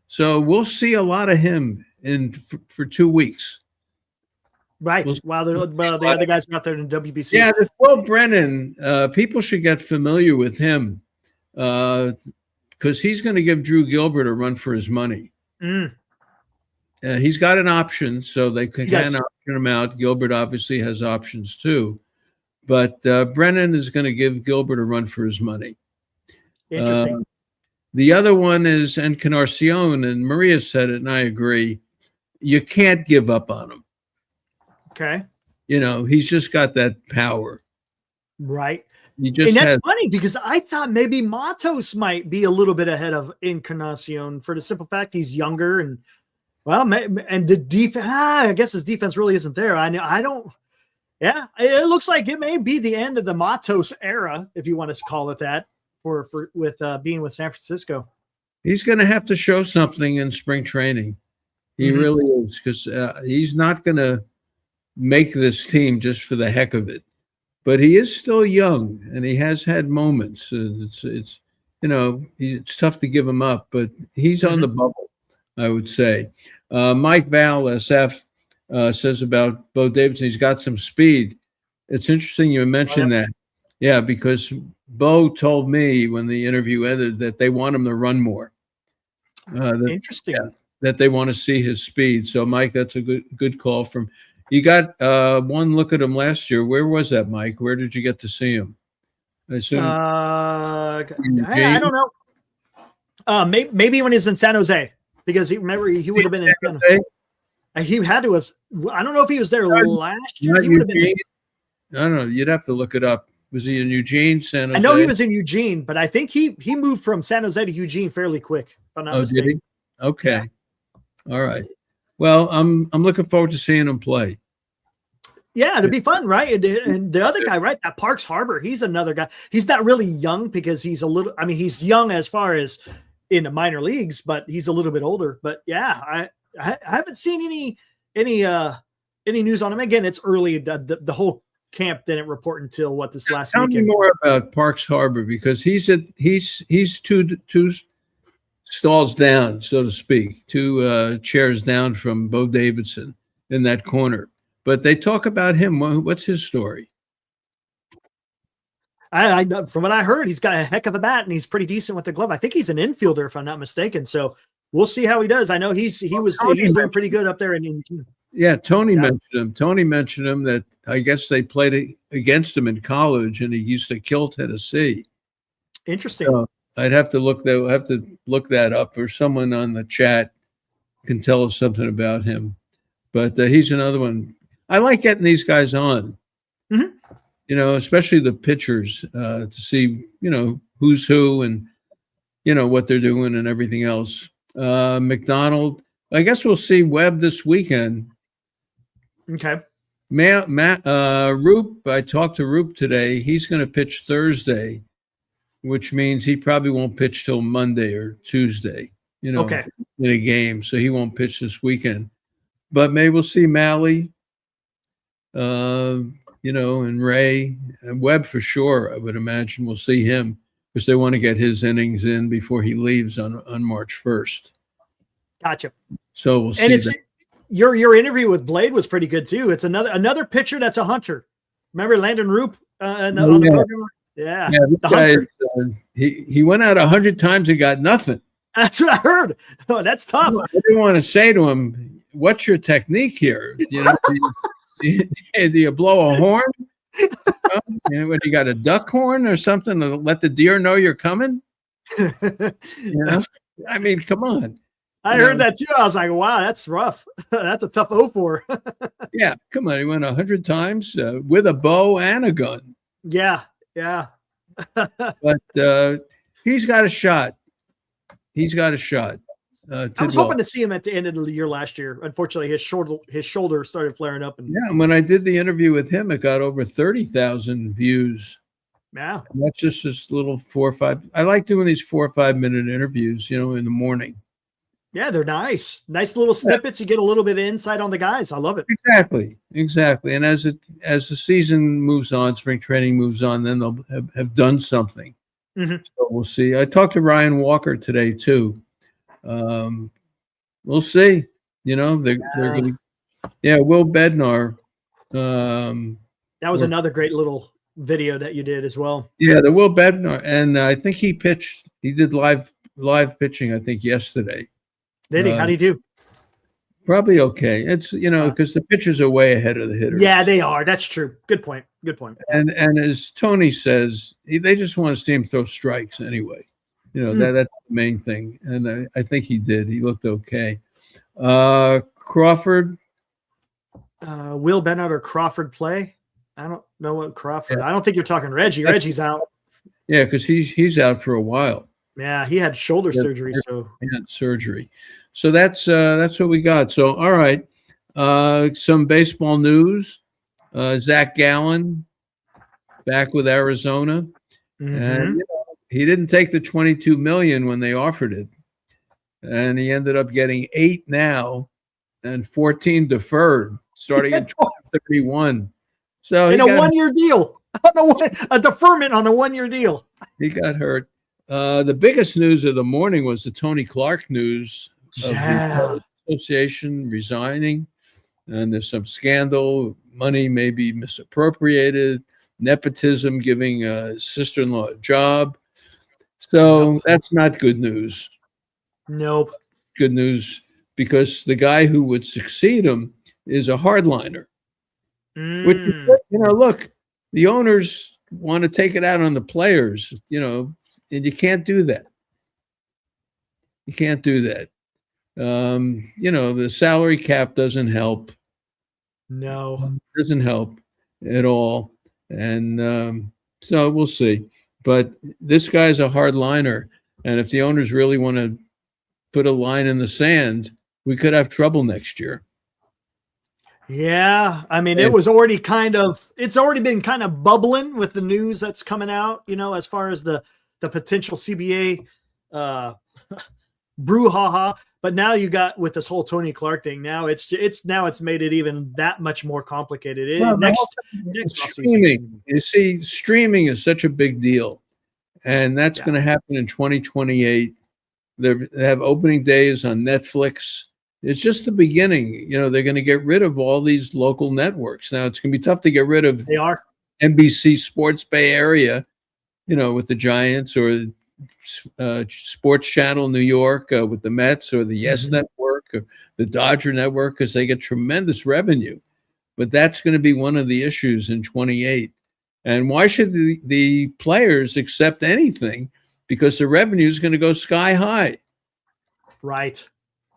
So we'll see a lot of him for 2 weeks. Right. While the other guys are out there in WBC. Yeah, this Will Brennan, people should get familiar with him. Because he's going to give Drew Gilbert a run for his money. He's got an option, so they can option him out. Gilbert obviously has options too. But Brennan is going to give Gilbert a run for his money. Interesting. The other one is Encarnacion, and Maria said it, and I agree. You can't give up on him. Okay. He's just got that power. Right. And that's funny because I thought maybe Matos might be a little bit ahead of Encarnacion for the simple fact he's younger and the defense. I guess his defense really isn't there. I don't. Yeah, it looks like it may be the end of the Matos era, if you want to call it that, with being with San Francisco. He's going to have to show something in spring training. He really is, because he's not going to make this team just for the heck of it. But he is still young, and he has had moments. It's tough to give him up, but he's on the bubble, I would say. Mike Val, SF, says about Bo Davidson, he's got some speed. It's interesting you mentioned that. Yeah, because Bo told me when the interview ended that they want him to run more. Interesting. Yeah, that they want to see his speed. So, Mike, that's a good call from. You got one look at him last year. Where was that, Mike? Where did you get to see him? I assume. I don't know. Maybe when he was in San Jose, because he would have been in San Jose. He had to have. I don't know if he was there last year. He would have been. I don't know. You'd have to look it up. Was he in Eugene, San Jose? I know he was in Eugene, but I think he moved from San Jose to Eugene fairly quick. If I'm not mistaken. Did he? Okay. Yeah. All right. Well, I'm looking forward to seeing him play. Yeah, it'd be fun, right? And the other guy, right? That Parks Harbor, he's another guy. He's not really young because he's he's young as far as in the minor leagues, but he's a little bit older. But yeah, I haven't seen any news on him. Again, it's early. The whole camp didn't report until this last Tell weekend. me more about Parks Harbor, because he's two stalls down, so to speak, two chairs down from Bo Davidson in that corner. But they talk about him. What's his story? From what I heard, he's got a heck of a bat and he's pretty decent with the glove. I think he's an infielder, if I'm not mistaken. So we'll see how he does. I know he's doing pretty good up there in. Yeah, Tony mentioned him. Tony mentioned him that I guess they played against him in college, and he used to kill Tennessee. Interesting. So I'd have to look that up, or someone on the chat can tell us something about him. But he's another one. I like getting these guys on, especially the pitchers, to see, who's who and, what they're doing and everything else. McDonald, I guess we'll see Webb this weekend. Okay. Roop, I talked to Roop today. He's going to pitch Thursday, which means he probably won't pitch till Monday or Tuesday, in a game. So he won't pitch this weekend. But maybe we'll see Malley, and Ray and Webb for sure. I would imagine we'll see him because they want to get his innings in before he leaves on March 1st. Gotcha. So we'll see. And your interview with Blade was pretty good too. It's another pitcher that's a hunter. Remember Landon Roop on the program? Yeah, this guy, he went out 100 times and got nothing. That's what I heard. Oh, that's tough. I didn't want to say to him, "What's your technique here? Do you blow a horn? When you got a duck horn or something to let the deer know you're coming?" I mean, come on. I heard that too. I was like, "Wow, that's rough. That's a tough 0-4." Yeah, come on. He went 100 times with a bow and a gun. Yeah. But he's got a shot. I was hoping to see him at the end of the year last year. Unfortunately, his shoulder started flaring up. And when I did the interview with him, it got over 30,000 views. Yeah, and that's just this little 4 or 5. I like doing these 4 or 5 minute interviews, in the morning. Yeah, they're nice little snippets. You get a little bit of insight on the guys. I love it. Exactly. And as the season moves on, spring training moves on, then they'll have done something. So we'll see. I talked to Ryan Walker today too. We'll see. They're going to. Will Bednar. That was another great little video that you did as well. Yeah, the Will Bednar, and I think he pitched. He did live pitching. I think yesterday. Did he? How'd he do? Probably okay. It's because the pitchers are way ahead of the hitters. Yeah, they are. That's true. Good point. And as Tony says, they just want to see him throw strikes anyway. That's the main thing. And I think he did. He looked okay. Crawford. Will Bennett or Crawford play? I don't know what Crawford. I don't think you're talking Reggie. Reggie's out. Yeah, because he's out for a while. Yeah, he had shoulder surgery. So he had surgery. So that's what we got. So all right, some baseball news. Zach Gallen back with Arizona, and he didn't take the $22 million when they offered it, and he ended up getting 8 now, and 14 deferred starting in 2031. So in a 1-year deal, a deferment on a 1-year deal. He got hurt. The biggest news of the morning was the Tony Clark news of the association resigning, and there's some scandal, money may be misappropriated, nepotism giving a sister-in-law a job. So that's not good news. Nope. Good news because the guy who would succeed him is a hardliner. Which, look, the owners want to take it out on the players, and you can't do that. The salary cap doesn't help. No. It doesn't help at all. And so we'll see. But this guy's a hard liner. And if the owners really want to put a line in the sand, we could have trouble next year. Yeah. I mean, it's already been kind of bubbling with the news that's coming out, as far as the potential CBA brouhaha. But now you got with this whole Tony Clark thing. Now it's made it even that much more complicated. Next streaming, you see, streaming is such a big deal, and that's going to happen in 2028. They have opening days on Netflix. It's just the beginning. They're going to get rid of all these local networks. Now it's going to be tough to get rid of. They are NBC Sports Bay Area, with the Giants or Sports Channel New York with the Mets, or the Yes Network, or the Dodger Network, because they get tremendous revenue. But that's going to be one of the issues in 28. And why should the players accept anything? Because the revenue is going to go sky high. Right.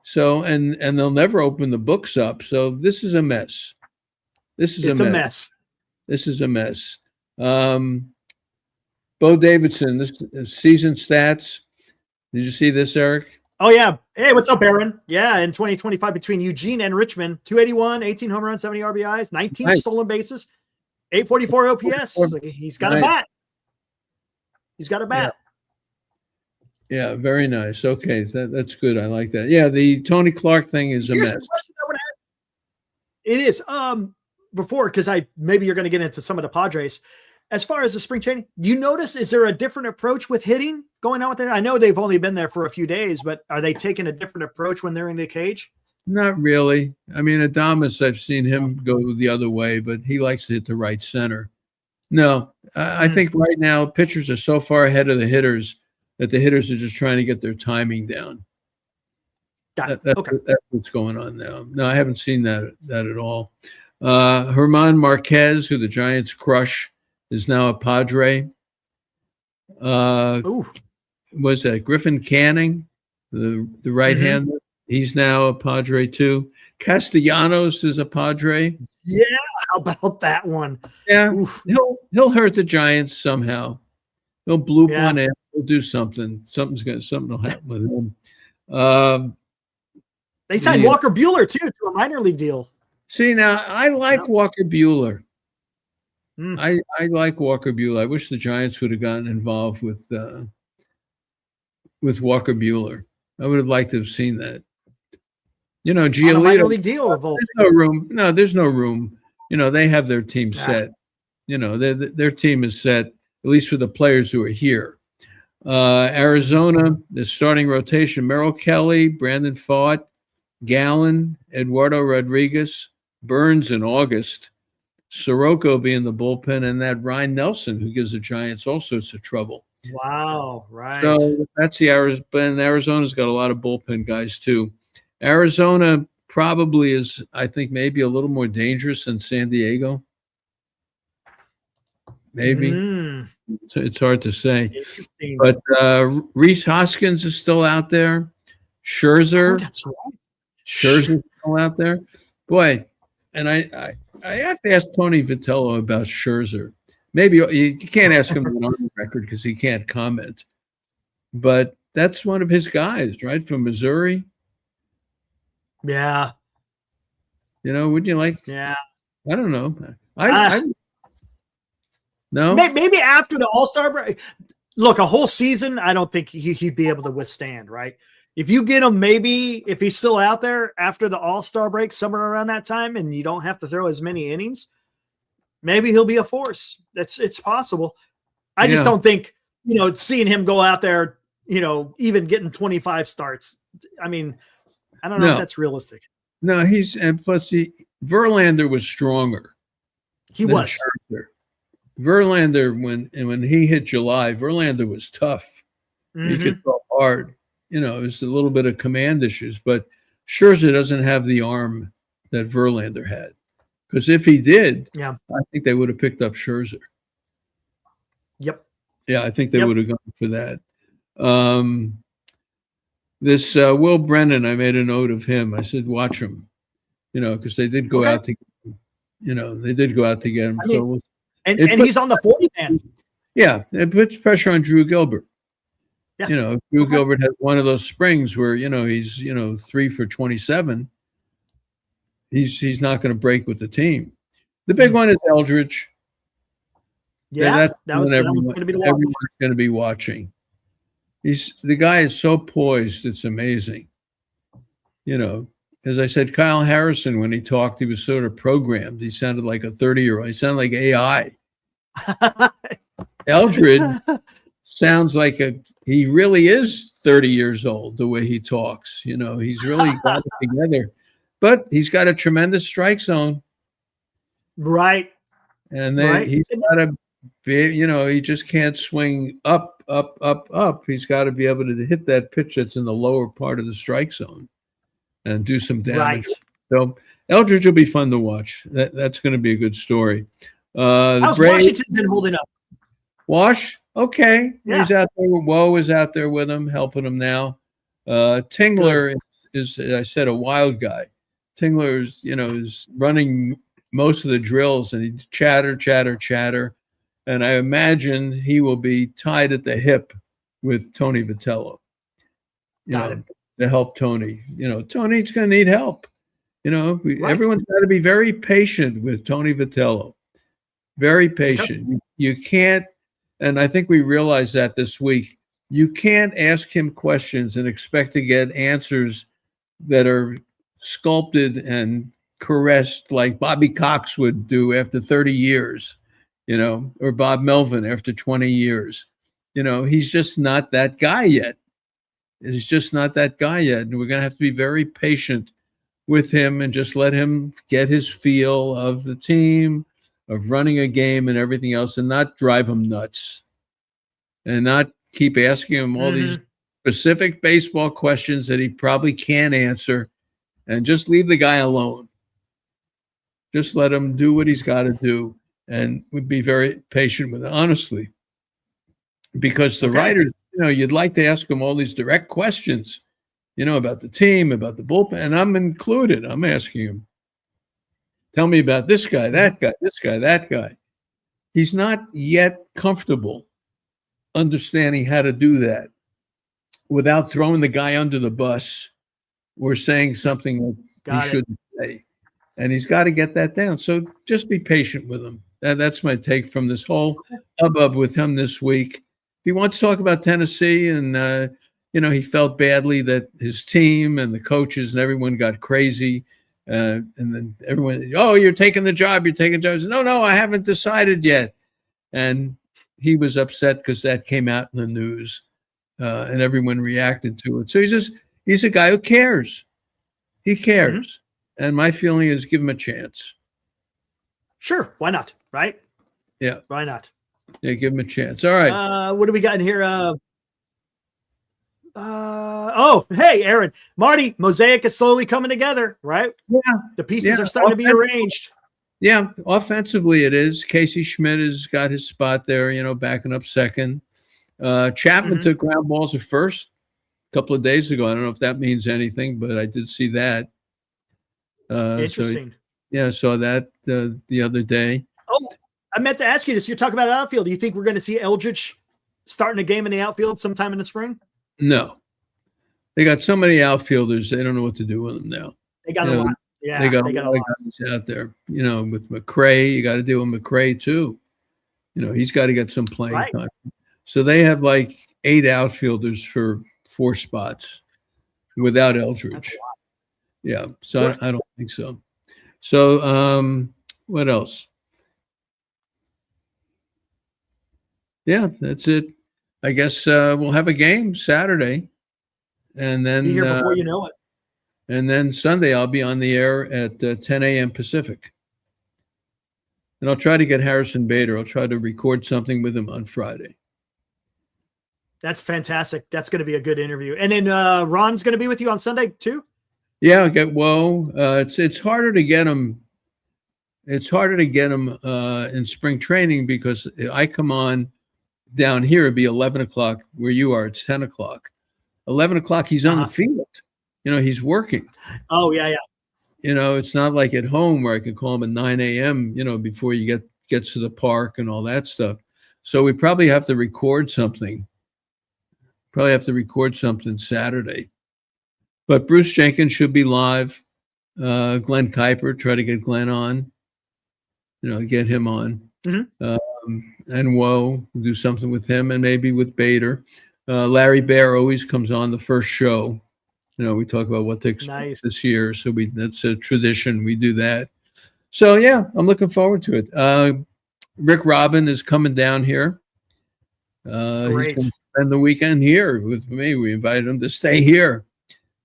So, and they'll never open the books up. So this is a mess. It's a mess. This is a mess. Bo Davidson, this season stats. Did you see this, Eric? Oh, yeah. Hey, what's up, Aaron? Yeah, in 2025, between Eugene and Richmond, 281, 18 home runs, 70 RBIs, 19 stolen bases, 844 OPS. He's got a bat. He's got a bat. Yeah, very nice. Okay, that's good. I like that. Yeah, the Tony Clark thing is a mess. It is. Before, because maybe you're going to get into some of the Padres. As far as the spring training, do you notice, is there a different approach with hitting going on with it? I know they've only been there for a few days, but are they taking a different approach when they're in the cage? Not really. I mean, Adames, I've seen him go the other way, but he likes to hit the right center. No, I think right now pitchers are so far ahead of the hitters that the hitters are just trying to get their timing down. That's what's going on now. No, I haven't seen that at all. Herman Marquez, who the Giants crush, is now a Padre. Was that Griffin Canning, the right-hander? He's now a Padre too. Castellanos is a Padre. Yeah, how about that one? Yeah, he'll hurt the Giants somehow. He'll bloop one in. He'll do something. Something will happen with him. They signed Walker Buehler too to a minor league deal. See, now I like Walker Buehler. I like Walker Buehler. I wish the Giants would have gotten involved with Walker Buehler. I would have liked to have seen that. You know, Giolito. Minor league deal. There's no room. No, there's no room. You know, they have their team set. You know, their team is set, at least for the players who are here. Arizona, the starting rotation: Merrill Kelly, Brandon Pfaadt, Gallen, Eduardo Rodriguez, Burns in August, Soroka being the bullpen, and that Ryan Nelson, who gives the Giants all sorts of trouble. Wow, right. So that's the Arizona. Arizona's got a lot of bullpen guys too. Arizona probably is, I think, maybe a little more dangerous than San Diego. Maybe. So it's hard to say. But Rhys Hoskins is still out there. Scherzer. That's right. Scherzer's still out there. Boy, and I have to ask Tony Vitello about Scherzer. Maybe you can't ask him on the record because he can't comment. But that's one of his guys, right, from Missouri. Yeah. You know, wouldn't you like? Yeah. I don't know. No. Maybe after the All-Star break. Look, a whole season, I don't think he'd be able to withstand, right? If you get him, maybe if he's still out there after the All-Star break, somewhere around that time, and you don't have to throw as many innings, maybe he'll be a force. It's possible. I just don't think, seeing him go out there, even getting 25 starts. I mean, I don't know if that's realistic. No, and plus Verlander was stronger. He was. Scherzer. Verlander, when he hit July, Verlander was tough. He could throw hard. It was a little bit of command issues, but Scherzer doesn't have the arm that Verlander had. Because if he did, I think they would have picked up Scherzer. Yep. Yeah, I think they would have gone for that. This Will Brennan, I made a note of him. I said, watch him, because they did go out to, they did go out to get him. And he's on the 40 man. Yeah, it puts pressure on Drew Gilbert. Yeah. Drew Gilbert has one of those springs where, he's, 3 for 27. He's not going to break with the team. The big one is Eldridge. Yeah, that's going to be the everyone's going to be watching. The guy is so poised, it's amazing. As I said, Kyle Harrison, when he talked, he was sort of programmed. He sounded like a 30-year-old. He sounded like AI. Eldridge sounds like he really is 30 years old, the way he talks. He's really got it together. But he's got a tremendous strike zone. Right. And then he's got to be, he just can't swing up up, up, up. He's got to be able to hit that pitch that's in the lower part of the strike zone and do some damage. Right. So Eldridge will be fun to watch. That's going to be a good story. The How's Braves, Washington been holding up? Wash, okay. Yeah. He's out there. Woe is out there with him, helping him now. Tingler is, as I said, a wild guy. Tingler is running most of the drills, and he's chatter. And I imagine he will be tied at the hip with Tony Vitello. Got it. To help Tony. Tony's going to need help. Right. Everyone's got to be very patient with Tony Vitello. Very patient. You can't, and I think we realized that this week, you can't ask him questions and expect to get answers that are sculpted and caressed like Bobby Cox would do after 30 years, or Bob Melvin after 20 years. He's just not that guy yet. He's just not that guy yet. And we're going to have to be very patient with him and just let him get his feel of the team, of running a game and everything else, and not drive him nuts and not keep asking him all these specific baseball questions that he probably can't answer, and just leave the guy alone. Just let him do what he's got to do, and would be very patient with it, honestly, because the writers, you'd like to ask him all these direct questions, about the team, about the bullpen, and I'm included. I'm asking him, tell me about this guy, that guy, this guy, that guy. He's not yet comfortable understanding how to do that without throwing the guy under the bus or saying something that he shouldn't say. And he's got to get that down. So just be patient with him. That's my take from this whole hubbub with him this week. If he wants to talk about Tennessee and, he felt badly that his team and the coaches and everyone got crazy. And then everyone, oh, you're taking the job. No, I haven't decided yet. And he was upset because that came out in the news and everyone reacted to it. So he's a guy who cares. He cares. And my feeling is give him a chance. Sure. Why not? Right? Yeah. Why not? Yeah, give him a chance. All right. What do we got in here? Hey, Aaron. Marty, Mosaic is slowly coming together, right? Yeah. The pieces are starting to be arranged. Yeah, offensively it is. Casey Schmidt has got his spot there, backing up second. Chapman took ground balls at first a couple of days ago. I don't know if that means anything, but I did see that. Interesting. I saw that the other day. Oh, I meant to ask you this. You're talking about outfield. Do you think we're going to see Eldridge starting a game in the outfield sometime in the spring? No. They got so many outfielders, they don't know what to do with them now. They got a lot. Yeah, they got a lot of guys out there. With McCray, you got to deal with McCray too. He's got to get some playing time. So they have like 8 outfielders for 4 spots without Eldridge. Yeah, so I don't think so. So what else? Yeah, that's it. I guess we'll have a game Saturday, and then be here before you know it. And then Sunday I'll be on the air at 10 a.m. Pacific, and I'll try to get Harrison Bader. I'll try to record something with him on Friday. That's fantastic. That's going to be a good interview. And then Ron's going to be with you on Sunday too. Yeah, I'll get Woe. It's harder to get him. It's harder to get him in spring training because I come on down here. It'd be 11 o'clock where you are. It's 10 o'clock. 11 o'clock. He's on the field. He's working. Oh yeah. It's not like at home where I can call him at 9 a.m. Before you gets to the park and all that stuff. So we probably have to record something. Saturday. But Bruce Jenkins should be live. Glenn Kuiper, try to get Glenn on. Get him on. And Woe, do something with him and maybe with Bader. Larry Bear always comes on the first show. We talk about what to expect this year. So that's a tradition. We do that. So, yeah, I'm looking forward to it. Rick Robin is coming down here. He's going to spend the weekend here with me. We invited him to stay here.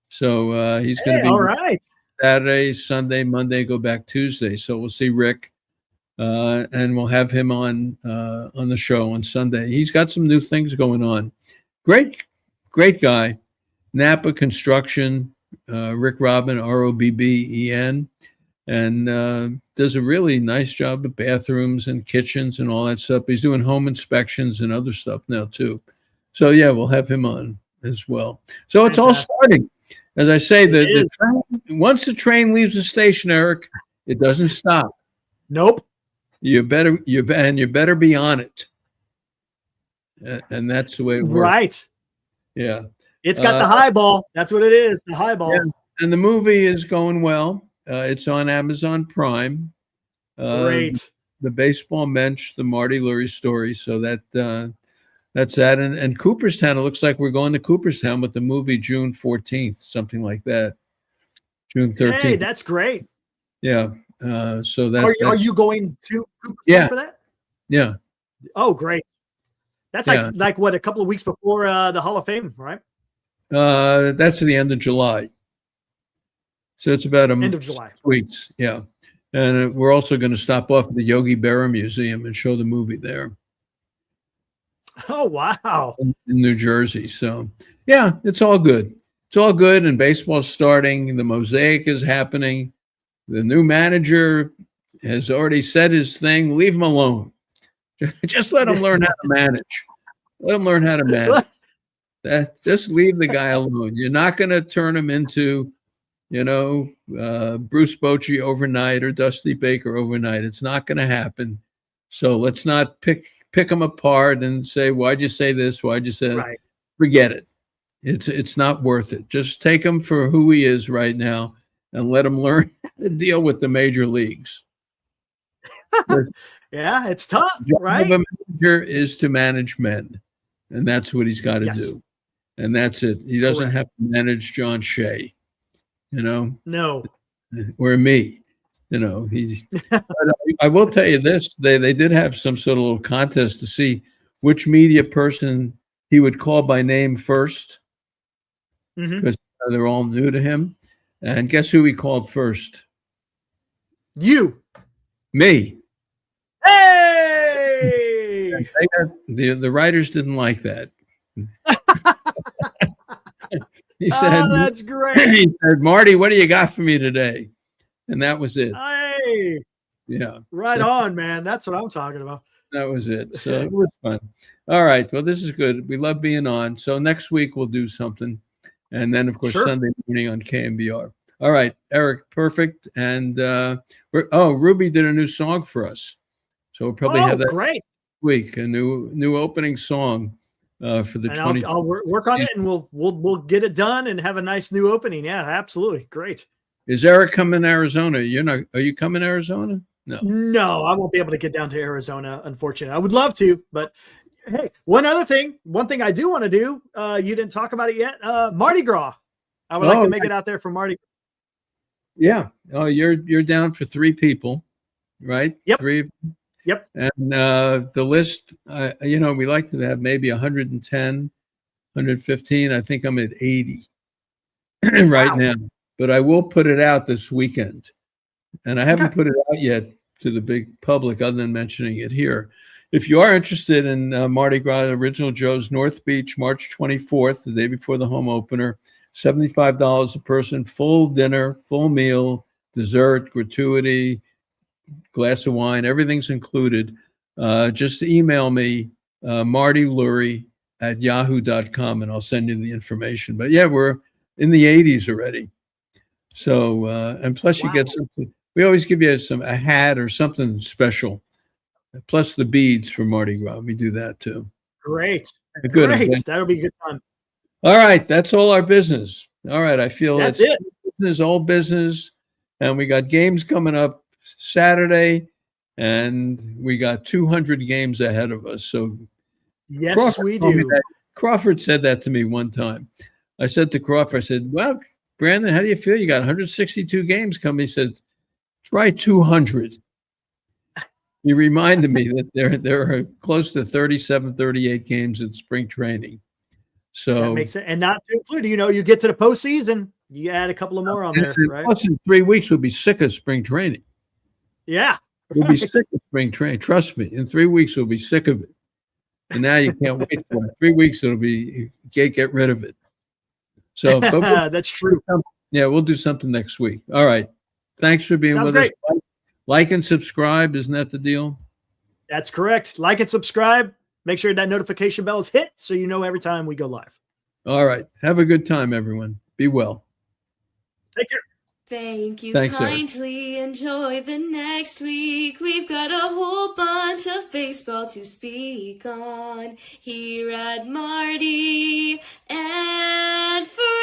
So he's going to be all right. Saturday, Sunday, Monday, go back Tuesday. So we'll see Rick. and we'll have him on the show on Sunday. He's got some new things going on. Great guy. Napa Construction, Rick Robin, Robben, and does a really nice job of bathrooms and kitchens and all that stuff. He's doing home inspections and other stuff now too. So yeah, we'll have him on as well. So it's all starting. As I say, the train, once the train leaves the station, Eric, it doesn't stop. Nope. You better be on it. And that's the way it works. Right. Yeah. It's got the high ball. That's what it is. The high ball. Yeah. And the movie is going well. It's on Amazon Prime. Great. The baseball mensch, the Marty Lurie story. So that's that. And Cooperstown, it looks like we're going to Cooperstown with the movie June 14th, something like that. June 13th. Hey, that's great. Yeah. So that are you going to Cooperstown for that? Yeah. Oh, great. That's like what, a couple of weeks before the Hall of Fame, right? That's at the end of July. So it's about end of July. 6 weeks. Yeah. And we're also going to stop off at the Yogi Berra Museum and show the movie there. Oh, wow. In New Jersey. So, yeah, it's all good. It's all good. And baseball's starting. The mosaic is happening. The new manager has already said his thing. Leave him alone. Just let him learn how to manage. Let him learn how to manage. Just leave the guy alone. You're not going to turn him into, Bruce Bochy overnight or Dusty Baker overnight. It's not going to happen. So let's not pick him apart and say, why'd you say this? Why'd you say that? Right. Forget it. It's not worth it. Just take him for who he is right now and let him learn to deal with the major leagues. Yeah, it's tough, right? The manager is to manage men, and that's what he's got to do. And that's it. He doesn't have to manage John Shea, No. Or me, He's. I will tell you this: they did have some sort of little contest to see which media person he would call by name first, because they're all new to him. And guess who he called first? You. Me. Hey! The writers didn't like that. He said, "Oh, that's great." He said, "Marty, what do you got for me today?" And that was it. Hey, yeah, right on, man. That's what I'm talking about. That was it. So it was fun. All right. Well, this is good. We love being on. So next week we'll do something, and then of course Sunday morning on KMBR. All right, Eric, perfect. And Ruby did a new song for us, so we'll probably have that great week. A new opening song for the 20. I'll work on it, and we'll get it done and have a nice new opening. Yeah, absolutely, great. Is Eric coming to Arizona? Are you coming to Arizona? No, I won't be able to get down to Arizona, unfortunately. I would love to, but hey, one thing I do want to do, you didn't talk about it yet, Mardi Gras. I would like to make it out there for Mardi Gras. Yeah. Oh, you're down for 3 people, right? Yep. 3. Yep. And the list, we like to have maybe 110, 115. I think I'm at 80 right now, but I will put it out this weekend. And I haven't put it out yet to the big public other than mentioning it here. If you are interested in Mardi Gras, Original Joe's North Beach, March 24th, the day before the home opener, $75 a person, full dinner, full meal, dessert, gratuity, glass of wine, everything's included. Just email me, martylurie@yahoo.com, and I'll send you the information. But yeah, we're in the 80s already. So, and plus you get something. We always give you a hat or something special, plus the beads for Mardi Gras. We do that too. Great. Good. Great. That'll be good fun. All right. That's all our business. All right. I feel that's it. Business, all business. And we got games coming up Saturday, and we got 200 games ahead of us. So yes, Crawford we do. Crawford said that to me one time. I said to Crawford, I said, well, Brandon, how do you feel? You got 162 games coming. He said, try 200. He reminded me that there are close to 37, 38 games in spring training. So that makes sense. And not to include, you get to the postseason, you add a couple of more on there, right? Plus in 3 weeks, we'll be sick of spring training. Yeah, We'll be sick of spring training. Trust me. In 3 weeks, we'll be sick of it. And now you can't wait for it. 3 weeks, it'll be, you can't get rid of it. So, but That's true. yeah, we'll do something next week. All right. Thanks for being Sounds with great. us. Like and subscribe. Isn't that the deal? That's correct. Like and subscribe. Make sure that notification bell is hit so you know every time we go live. All right. Have a good time, everyone. Be well. Take care. Thank you Thanks, Eric. kindly. Enjoy the next week. We've got a whole bunch of baseball to speak on here at Marty and Forever.